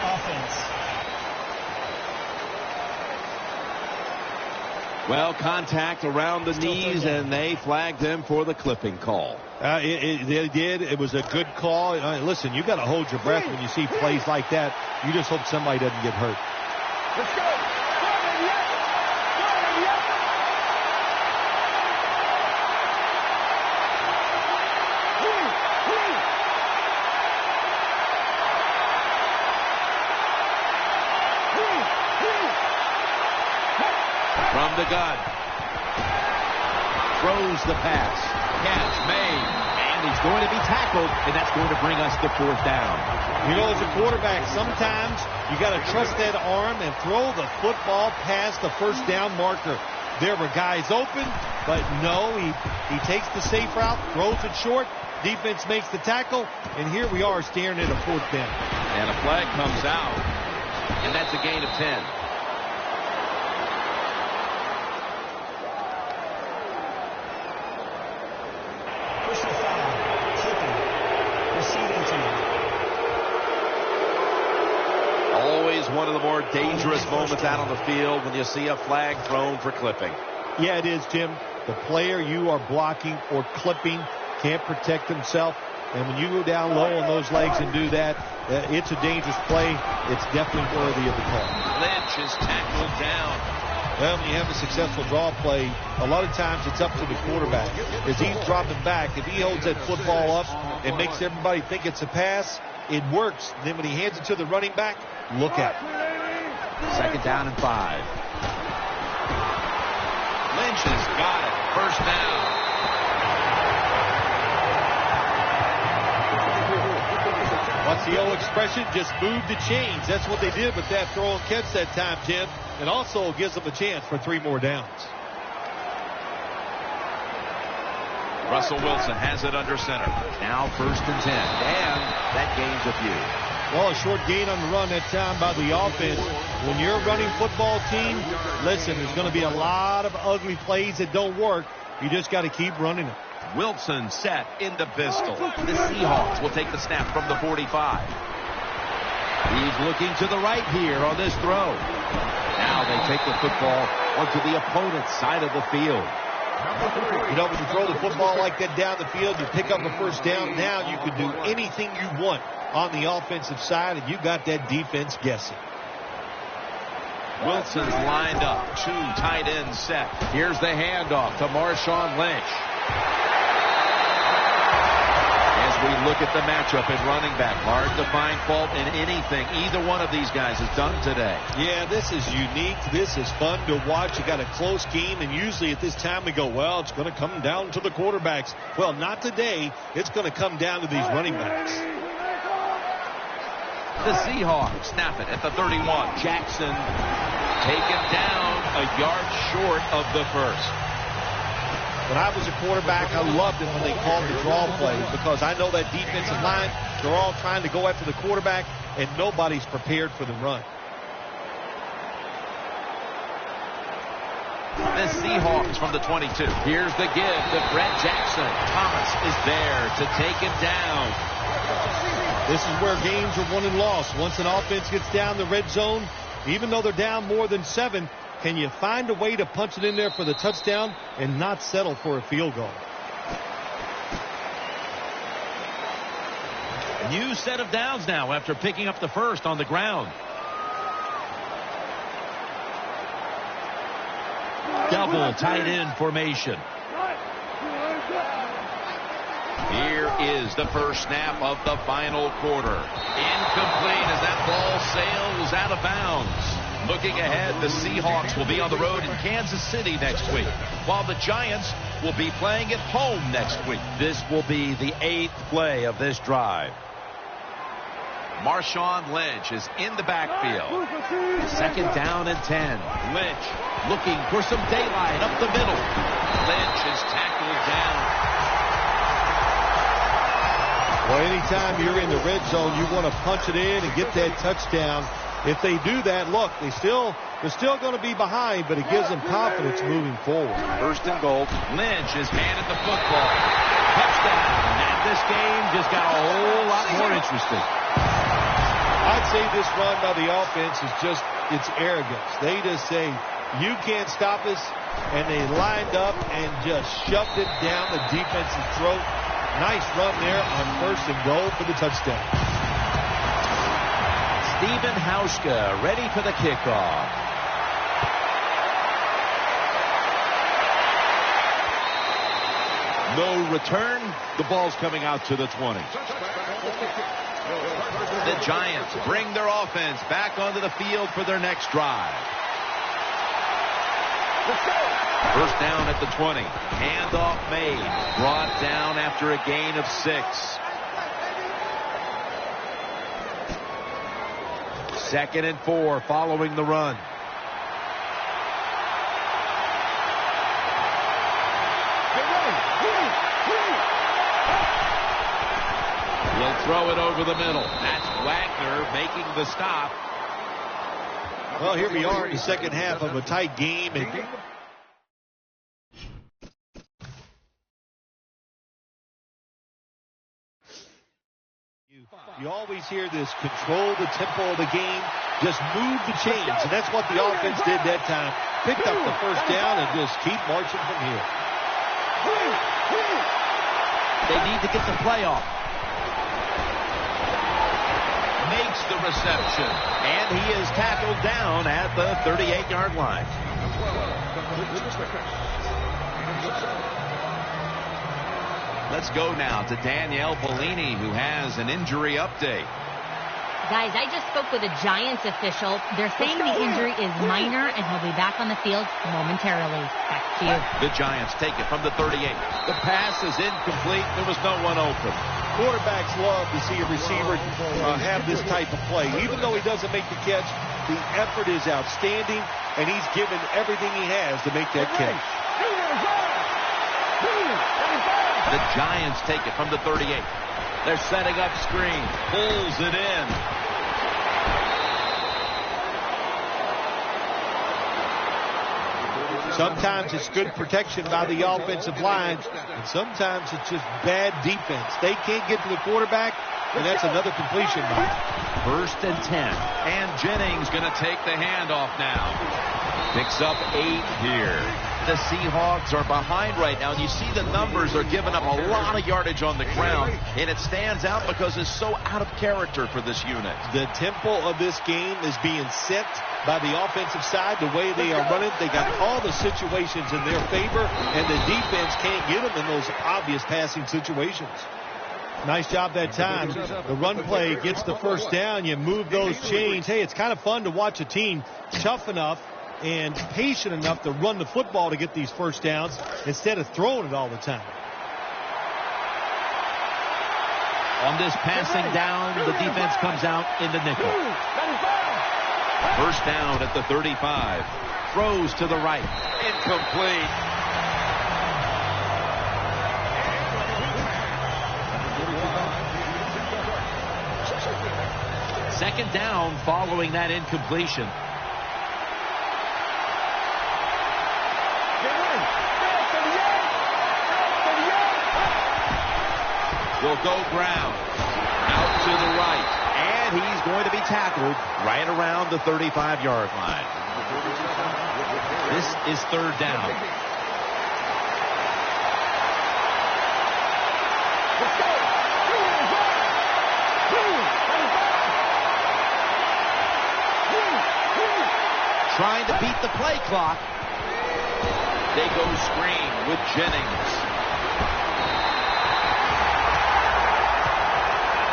Offense. Well, contact around the knees, and they flagged him for the clipping call. They did. It was a good call. Listen, you got to hold your breath when you see plays like that. You just hope somebody doesn't get hurt. Let's go. From the gun. Throws the pass. Catch made. And he's going to be tackled, and that's going to bring us to 4th down. You know, as a quarterback, sometimes you got to trust that arm and throw the football past the first down marker. There were guys open, but no, he takes the safe route, throws it short. Defense makes the tackle, and here we are staring at a 4th down. And a flag comes out, and that's a gain of 10. One of the more dangerous moments out on the field when you see a flag thrown for clipping. Yeah, it is, Jim. The player you are blocking or clipping can't protect himself. And when you go down low on those legs and do that, it's a dangerous play. It's definitely worthy of the call. Lynch is tackled down. Well, when you have a successful draw play, a lot of times it's up to the quarterback. As he's dropping back, if he holds that football up and makes everybody think it's a pass, it works. Then when he hands it to the running back, look at it. 2nd down and 5. Lynch has got it. 1st down. What's the old expression? Just move the chains. That's what they did with that throw and catch that time, Tim. And also gives them a chance for 3 more downs. Russell Wilson has it under center. Now 1st and 10. And that gains a few. Well, a short gain on the run that time by the offense. When you're a running football team, listen, there's going to be a lot of ugly plays that don't work. You just got to keep running it. Wilson set in the pistol. The Seahawks will take the snap from the 45. He's looking to the right here on this throw. Now they take the football onto the opponent's side of the field. You know, when you throw the football like that down the field, you pick up a 1st down. Now you can do anything you want on the offensive side, and you got that defense guessing. Wilson's lined up. 2 tight ends set. Here's the handoff to Marshawn Lynch. As we look at the matchup in running back, hard to find fault in anything either one of these guys has done today. Yeah, this is unique. This is fun to watch. You got a close game, and usually at this time we go, well, it's going to come down to the quarterbacks. Well, not today. It's going to come down to these running backs. The Seahawks snap it at the 31. Jackson taken down a yard short of the first. When I was a quarterback, I loved it when they called the draw plays because I know that defensive line, they're all trying to go after the quarterback, and nobody's prepared for the run. The Seahawks from the 22. Here's the give to Brett Jackson. Thomas is there to take him down. This is where games are won and lost. Once an offense gets down the red zone, even though they're down more than 7, can you find a way to punch it in there for the touchdown and not settle for a field goal? New set of downs now after picking up the first on the ground. Double tight end formation. Here is the first snap of the final quarter. Incomplete as that ball sails out of bounds. Looking ahead, the Seahawks will be on the road in Kansas City next week, while the Giants will be playing at home next week. This will be the 8th play of this drive. Marshawn Lynch is in the backfield. 2nd down and 10. Lynch looking for some daylight up the middle. Lynch is tackled down. Well, anytime you're in the red zone, you want to punch it in and get that touchdown. If they do that, look, they're still going to be behind, but it gives them confidence moving forward. 1st and goal. Lynch is handed the football. Touchdown. And this game just got a whole lot more interesting. I'd say this run by the offense is just, it's arrogance. They just say, you can't stop us, and they lined up and just shoved it down the defense's throat. Nice run there on 1st and goal for the touchdown. Steven Hauschka ready for the kickoff. No return. The ball's coming out to the 20. The Giants bring their offense back onto the field for their next drive. 1st down at the 20. Handoff made. Brought down after a gain of 6. 2nd and 4 following the run. He'll throw it over the middle. That's Wagner making the stop. Well, here we are in the second half of a tight game. And you always hear this, control the tempo of the game, just move the chains. And that's what the offense did that time. Picked up the 1st down and just keep marching from here. They need to get the play off. Makes the reception. And he is tackled down at the 38-yard line. Let's go now to Danielle Bellini, who has an injury update. Guys, I just spoke with a Giants official. They're saying the injury is minor and he'll be back on the field momentarily. Back to you. The Giants take it from the 38. The pass is incomplete. There was no one open. Quarterbacks love to see a receiver have this type of play. Even though he doesn't make the catch, the effort is outstanding, and he's given everything he has to make that catch. The Giants take it from the 38. They're setting up screen. Pulls it in. Sometimes it's good protection by the offensive line, and sometimes it's just bad defense. They can't get to the quarterback, and that's another completion. 1st and 10. And Jennings going to take the handoff now. Picks up 8 here. The Seahawks are behind right now, and you see the numbers are giving up a lot of yardage on the ground, and it stands out because it's so out of character for this unit. The tempo of this game is being set by the offensive side, the way they are running. They got all the situations in their favor, and the defense can't get them in those obvious passing situations. Nice job that time. The run play gets the first down. You move those chains. Hey, it's kind of fun to watch a team tough enough and patient enough to run the football to get these first downs instead of throwing it all the time. On this passing down, the defense comes out in the nickel. First down at the 35. Throws to the right. Incomplete. Second down following that incompletion. Will go Brown. Out to the right. And he's going to be tackled right around the 35-yard line. This is third down. Trying to beat the play clock. They go screen with Jennings.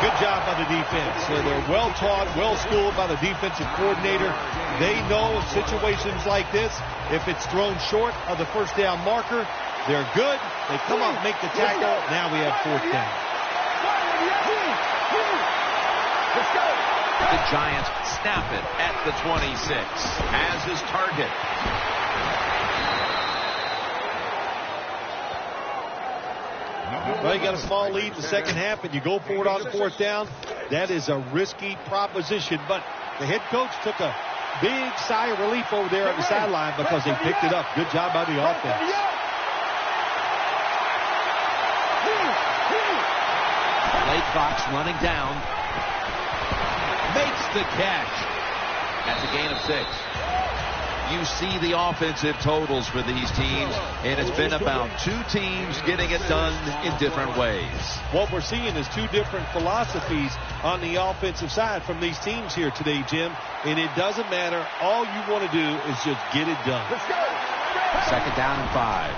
Good job by the defense. They're well taught, well schooled by the defensive coordinator. They know in situations like this, if it's thrown short of the first down marker, they're good. They come up, make the tackle. Now we have fourth down. Let's go. The Giants snap it at the 26 as his target. Well, you got a small lead in the second half, and you go for it on fourth down. That is a risky proposition, but the head coach took a big sigh of relief over there on the sideline because they picked it up. Good job by the offense. Play clock's running down. Makes the catch. That's a gain of 6. You see the offensive totals for these teams, and it's been about two teams getting it done in different ways. What we're seeing is two different philosophies on the offensive side from these teams here today, Jim, and it doesn't matter. All you want to do is just get it done. Let's go. Second down and 5.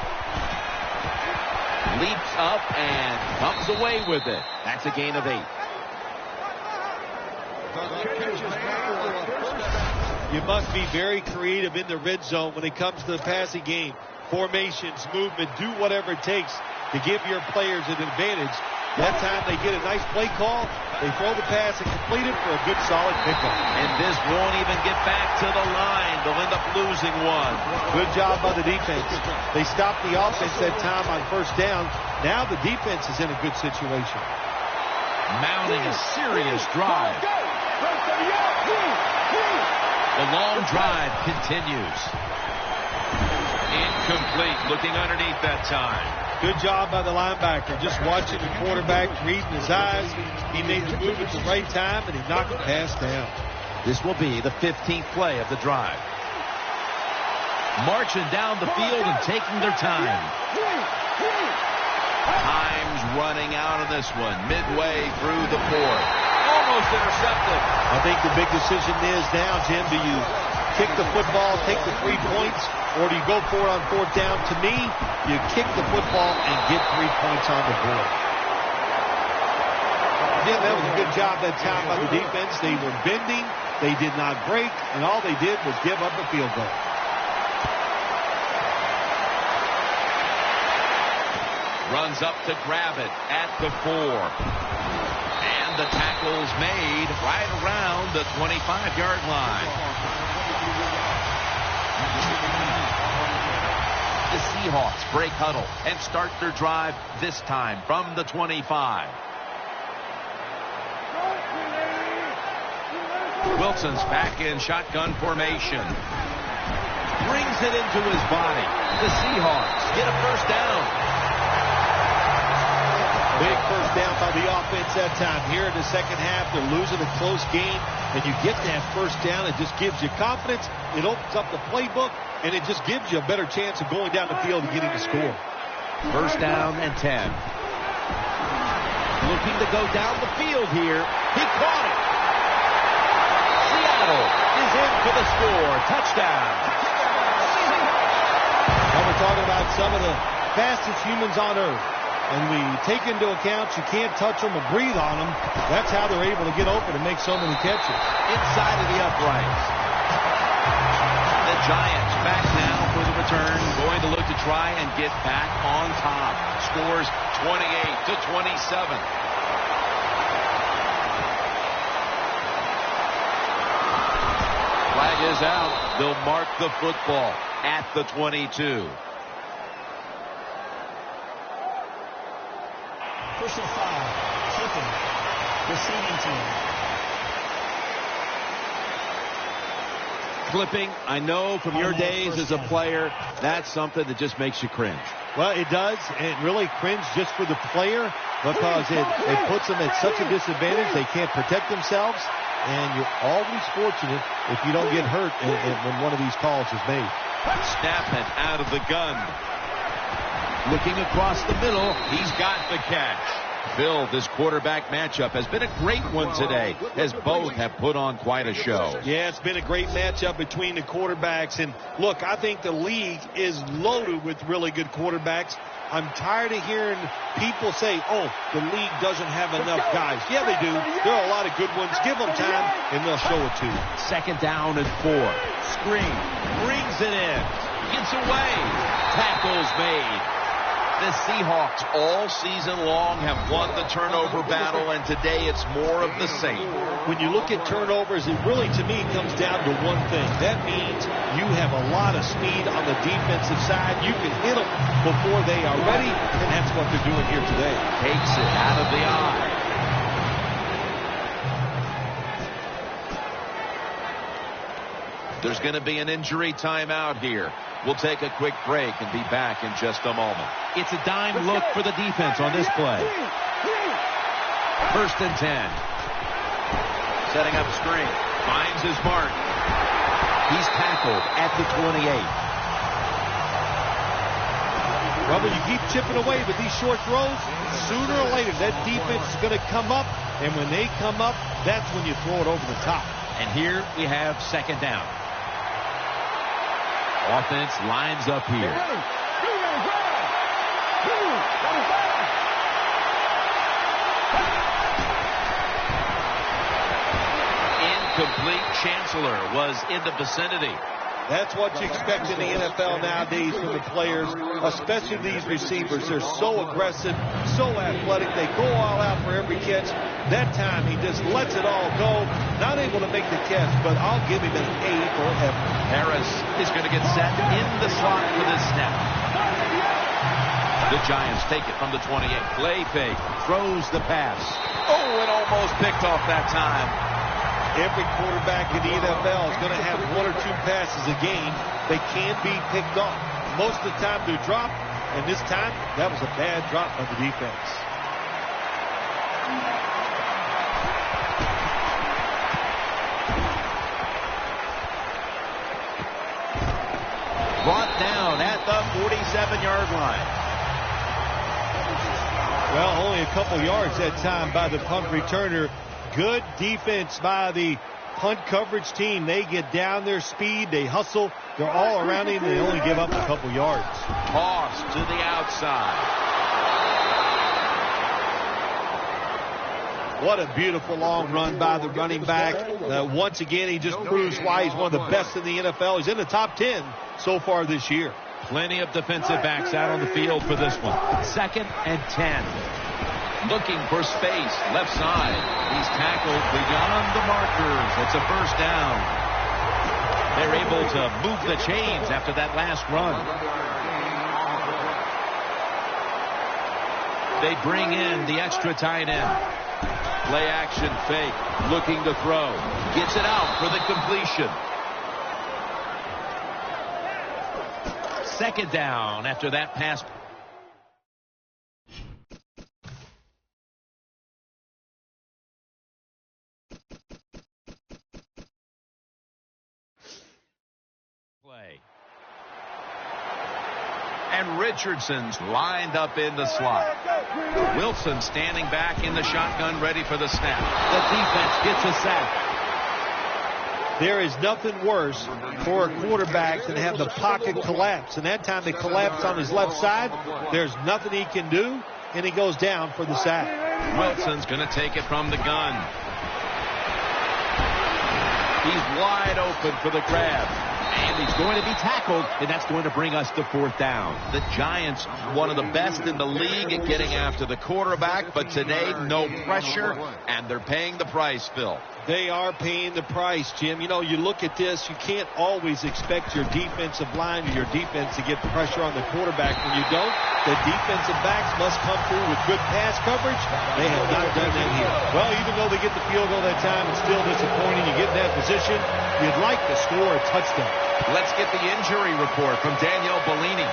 Leaps up and comes away with it. That's a gain of 8. You must be very creative in the red zone when it comes to the passing game. Formations, movement, do whatever it takes to give your players an advantage. That time they get a nice play call, they throw the pass and complete it for a good solid pickup. And this won't even get back to the line. They'll end up losing one. Good job by the defense. They stopped the offense that time on first down. Now the defense is in a good situation. Mounting a serious drive. The long drive continues. Incomplete. Looking underneath that time. Good job by the linebacker. Just watching the quarterback, reading his eyes. He made the move at the right time, and he knocked the pass down. This will be the 15th play of the drive. Marching down the field and taking their time. Time's running out on this one. Midway through the fourth. Almost intercepted. I think the big decision is now, Jim, do you kick the football, take the 3 points, or do you go for it on fourth down? To me, you kick the football and get 3 points on the board. Jim, that was a good job that time by the defense. They were bending, they did not break, and all they did was give up a field goal. Runs up to grab it at the 4. And the tackle's made right around the 25-yard line. The Seahawks break huddle and start their drive this time from the 25. Wilson's back in shotgun formation. Brings it into his body. The Seahawks get a first down. Big first down by the offense that time. Here in the second half, they're losing a close game, and you get that first down. It just gives you confidence. it opens up the playbook, and it just gives you a better chance of going down the field and getting the score. First down and 10. Looking to go down the field here. He caught it. Seattle is in for the score. Touchdown. Now we're talking about some of the fastest humans on earth. And we take into account you can't touch them or breathe on them. That's how they're able to get open and make so many catches. Inside of the uprights. The Giants back now for the return. Going to look to try and get back on top. Scores 28-27. Flag is out. They'll mark the football at the 22. Personal foul. Taken. Receiving team. Clipping, I know from your days as a player, that's something that just makes you cringe. Well, it does, and it really cringe just for the player because it puts them at such a disadvantage. They can't protect themselves, and you're always fortunate if you don't get hurt when one of these calls is made. Snap it out of the gun. Looking across the middle, he's got the catch. Phil, this quarterback matchup has been a great one today, as both have put on quite a show. Yeah, it's been a great matchup between the quarterbacks. And look, I think the league is loaded with really good quarterbacks. I'm tired of hearing people say, oh, the league doesn't have enough guys. Yeah, they do. There are a lot of good ones. Give them time, and they'll show it to you. Second down and 4. Screen. Brings it in. Gets away. Tackles made. The Seahawks all season long have won the turnover battle, and today it's more of the same. When you look at turnovers, it really, to me, comes down to one thing. That means you have a lot of speed on the defensive side. You can hit them before they are ready, and that's what they're doing here today. Takes it out of the eye. There's going to be an injury timeout here. We'll take a quick break and be back in just a moment. It's a dime look for the defense on this play. First and 10. Setting up screen. Finds his mark. He's tackled at the 28. Well, when you keep chipping away with these short throws, sooner or later that defense is going to come up, and when they come up, that's when you throw it over the top. And here we have second down. Offense lines up here. Incomplete. Chancellor was in the vicinity. That's what you expect in the NFL nowadays from the players, especially these receivers. They're so aggressive, so athletic. They go all out for every catch. That time he just lets it all go. Not able to make the catch, but I'll give him an A for effort. Harris is going to get set in the slot for this snap. The Giants take it from the 28. Play fake. Throws the pass. Oh, it almost picked off that time. Every quarterback in the NFL is going to have 1 or 2 passes a game. They can't be picked off. Most of the time they're dropped, and this time that was a bad drop by the defense. Brought down at the 47-yard line. Well, only a couple yards that time by the punt returner. Good defense by the punt coverage team. They get down their speed. They hustle. They're all around him. They only give up a couple yards. Toss to the outside. What a beautiful long run by the running back. Once again, he just proves why he's one of the best in the NFL. He's in the top 10 so far this year. Plenty of defensive backs out on the field for this one. Second and 10. Looking for space. Left side. He's tackled beyond the markers. It's a first down. They're able to move the chains after that last run. They bring in the extra tight end. Play action fake. Looking to throw. Gets it out for the completion. Second down after that pass. And Richardson's lined up in the slot. Wilson standing back in the shotgun, ready for the snap. The defense gets a sack. There is nothing worse for a quarterback than have the pocket collapse. And that time they collapsed on his left side. There's nothing he can do, and he goes down for the sack. Wilson's going to take it from the gun. He's wide open for the grab. And he's going to be tackled, and that's going to bring us to fourth down. The Giants, one of the best in the league at getting after the quarterback, but today, no pressure, and they're paying the price, Phil. They are paying the price, Jim. You know, you look at this, you can't always expect your defensive line or your defense to get pressure on the quarterback. When you don't, the defensive backs must come through with good pass coverage. They have not done that here. Well, even though they get the field goal that time, it's still disappointing. You get in that position, you'd like to score a touchdown. Let's get the injury report from Danielle Bellini.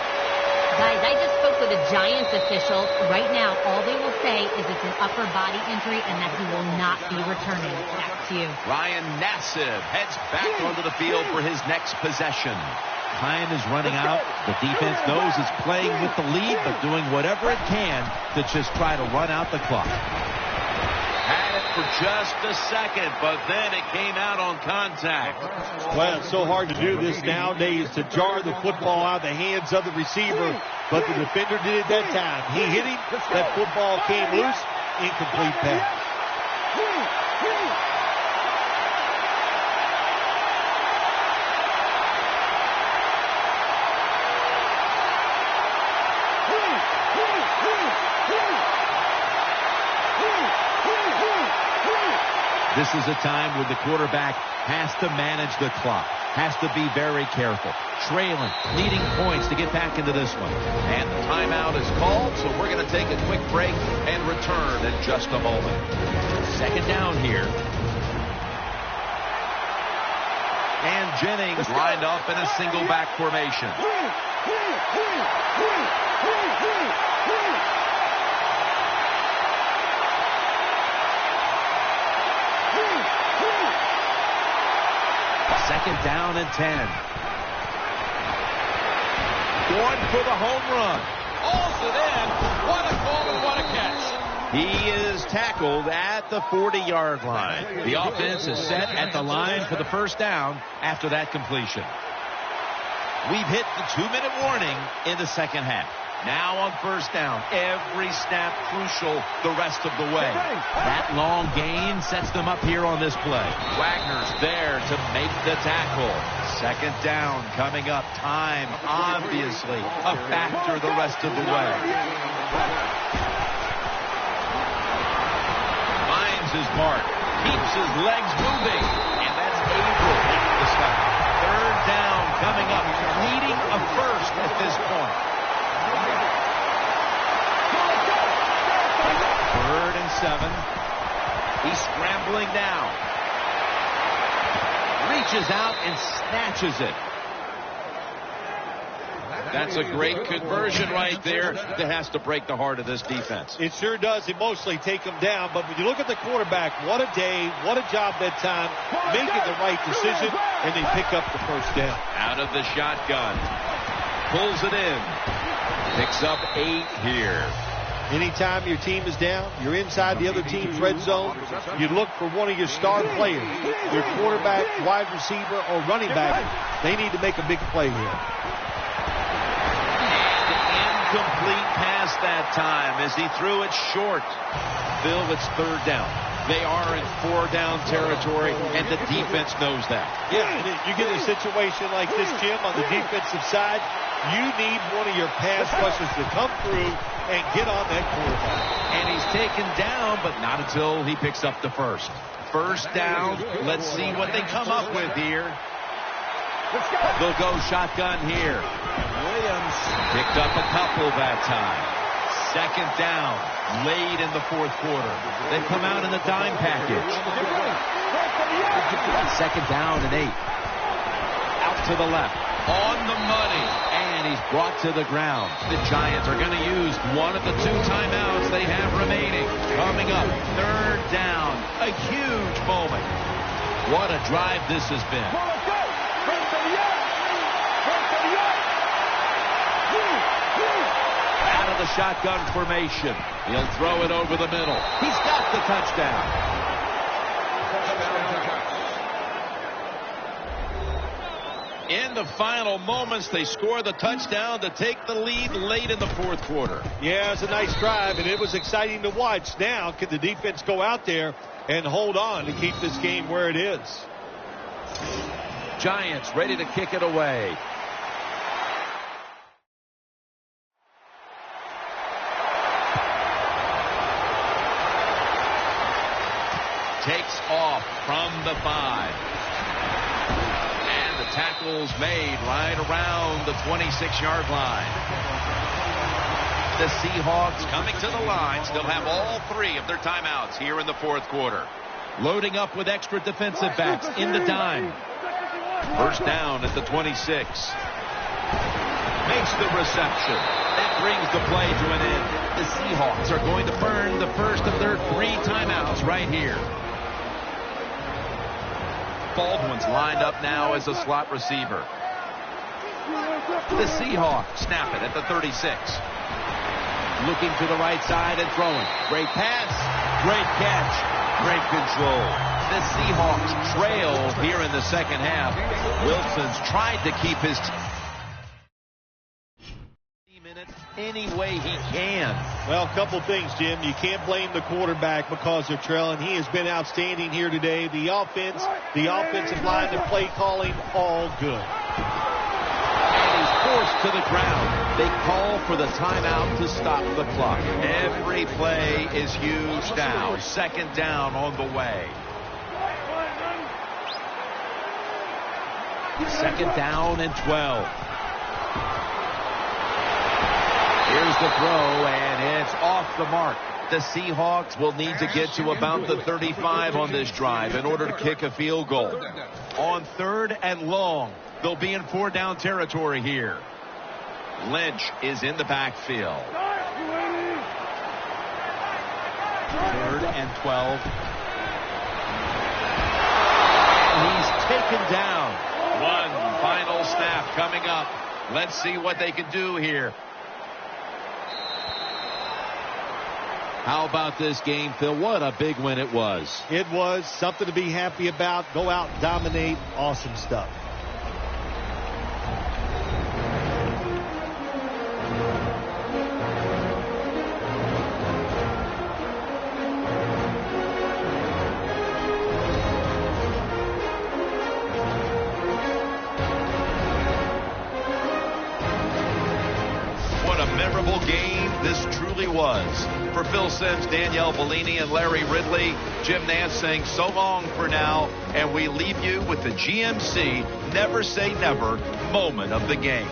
Guys, I just spoke with a Giants official. Right now, all they will say is it's an upper body injury and that he will not be returning. Back to you. Ryan Nassib heads back onto the field for his next possession. Time is running out. The defense knows it's playing with the lead, but doing whatever it can to just try to run out the clock. Had it for just a second, but then it came out on contact. Well, it's so hard to do this nowadays, to jar the football out of the hands of the receiver, but the defender did it that time. He hit him, that football came loose, incomplete pass. This is a time when the quarterback has to manage the clock, has to be very careful, trailing, needing points to get back into this one. And the timeout is called, so we're going to take a quick break and return in just a moment. Second down here. And Jennings lined up in a single back formation. Second down and 10. Going for the home run. Hauls it in. What a call and what a catch. He is tackled at the 40-yard line. The offense is set at the line for the first down after that completion. We've hit the 2-minute warning in the second half. Now on first down, every snap crucial the rest of the way. That long gain sets them up here on this play. Wagner's there to make the tackle. Second down coming up. Time, obviously, a factor the rest of the way. Finds his mark. Keeps his legs moving. And that's able to make the stop. Third down coming up. Needing a first at this point. 3rd and 7. He's scrambling now. Reaches out and snatches it. That's a great conversion right there that has to break the heart of this defense. It sure does emotionally take them down, but when you look at the quarterback, what a day, what a job that time, making the right decision, and they pick up the first down. Out of the shotgun. Pulls it in. Picks up 8 here. Anytime your team is down, you're inside the other team's red zone, you look for one of your star players, your quarterback, wide receiver, or running back. They need to make a big play here. And incomplete pass that time as he threw it short. Phil, it's 3rd down. They are in 4-down territory, and the defense knows that. Yeah, and you get a situation like this, Jim, on the defensive side, you need one of your pass rushers to come through and get on that quarterback. And he's taken down, but not until he picks up the first. First down. Let's see what they come up with here. They'll go shotgun here. Williams picked up a couple that time. Second down, late in the 4th quarter. They come out in the dime package. Second down and 8. Out to the left. On the money. And he's brought to the ground. The Giants are going to use one of the 2 timeouts they have remaining. Coming up, 3rd down. A huge moment. What a drive this has been. 1 a shotgun formation. He'll throw it over the middle. He's got the touchdown. In the final moments, they score the touchdown to take the lead late in the fourth quarter. Yeah, it was a nice drive, and it was exciting to watch. Now, can the defense go out there and hold on to keep this game where it is? Giants ready to kick it away. Takes off from the 5. And the tackle's made right around the 26-yard line. The Seahawks coming to the line still have all 3 of their timeouts here in the fourth quarter. Loading up with extra defensive backs in the dime. First down at the 26. Makes the reception. That brings the play to an end. The Seahawks are going to burn the first of their 3 timeouts right here. Baldwin's lined up now as a slot receiver. The Seahawks snap it at the 36. Looking to the right side and throwing. Great pass. Great catch. Great control. The Seahawks trail here in the second half. Wilson's tried to keep his team in it any way he can. Well, a couple things, Jim. You can't blame the quarterback because they're trailing. He has been outstanding here today. The offense, the offensive line, the play calling, all good. And he's forced to the ground. They call for the timeout to stop the clock. Every play is huge now. Second down on the way. Second down and 12. Here's the throw, and it's off the mark. The Seahawks will need to get to about the 35 on this drive in order to kick a field goal. On 3rd and long, they'll be in 4-down territory here. Lynch is in the backfield. 3rd and 12. And he's taken down. One final snap coming up. Let's see what they can do here. How about this game, Phil? What a big win it was. It was something to be happy about. Go out, dominate. Awesome stuff. What a memorable game this truly was. For Phil Simms, Danielle Bellini, and Larry Ridley, Jim Nance saying so long for now, and we leave you with the GMC Never Say Never moment of the game.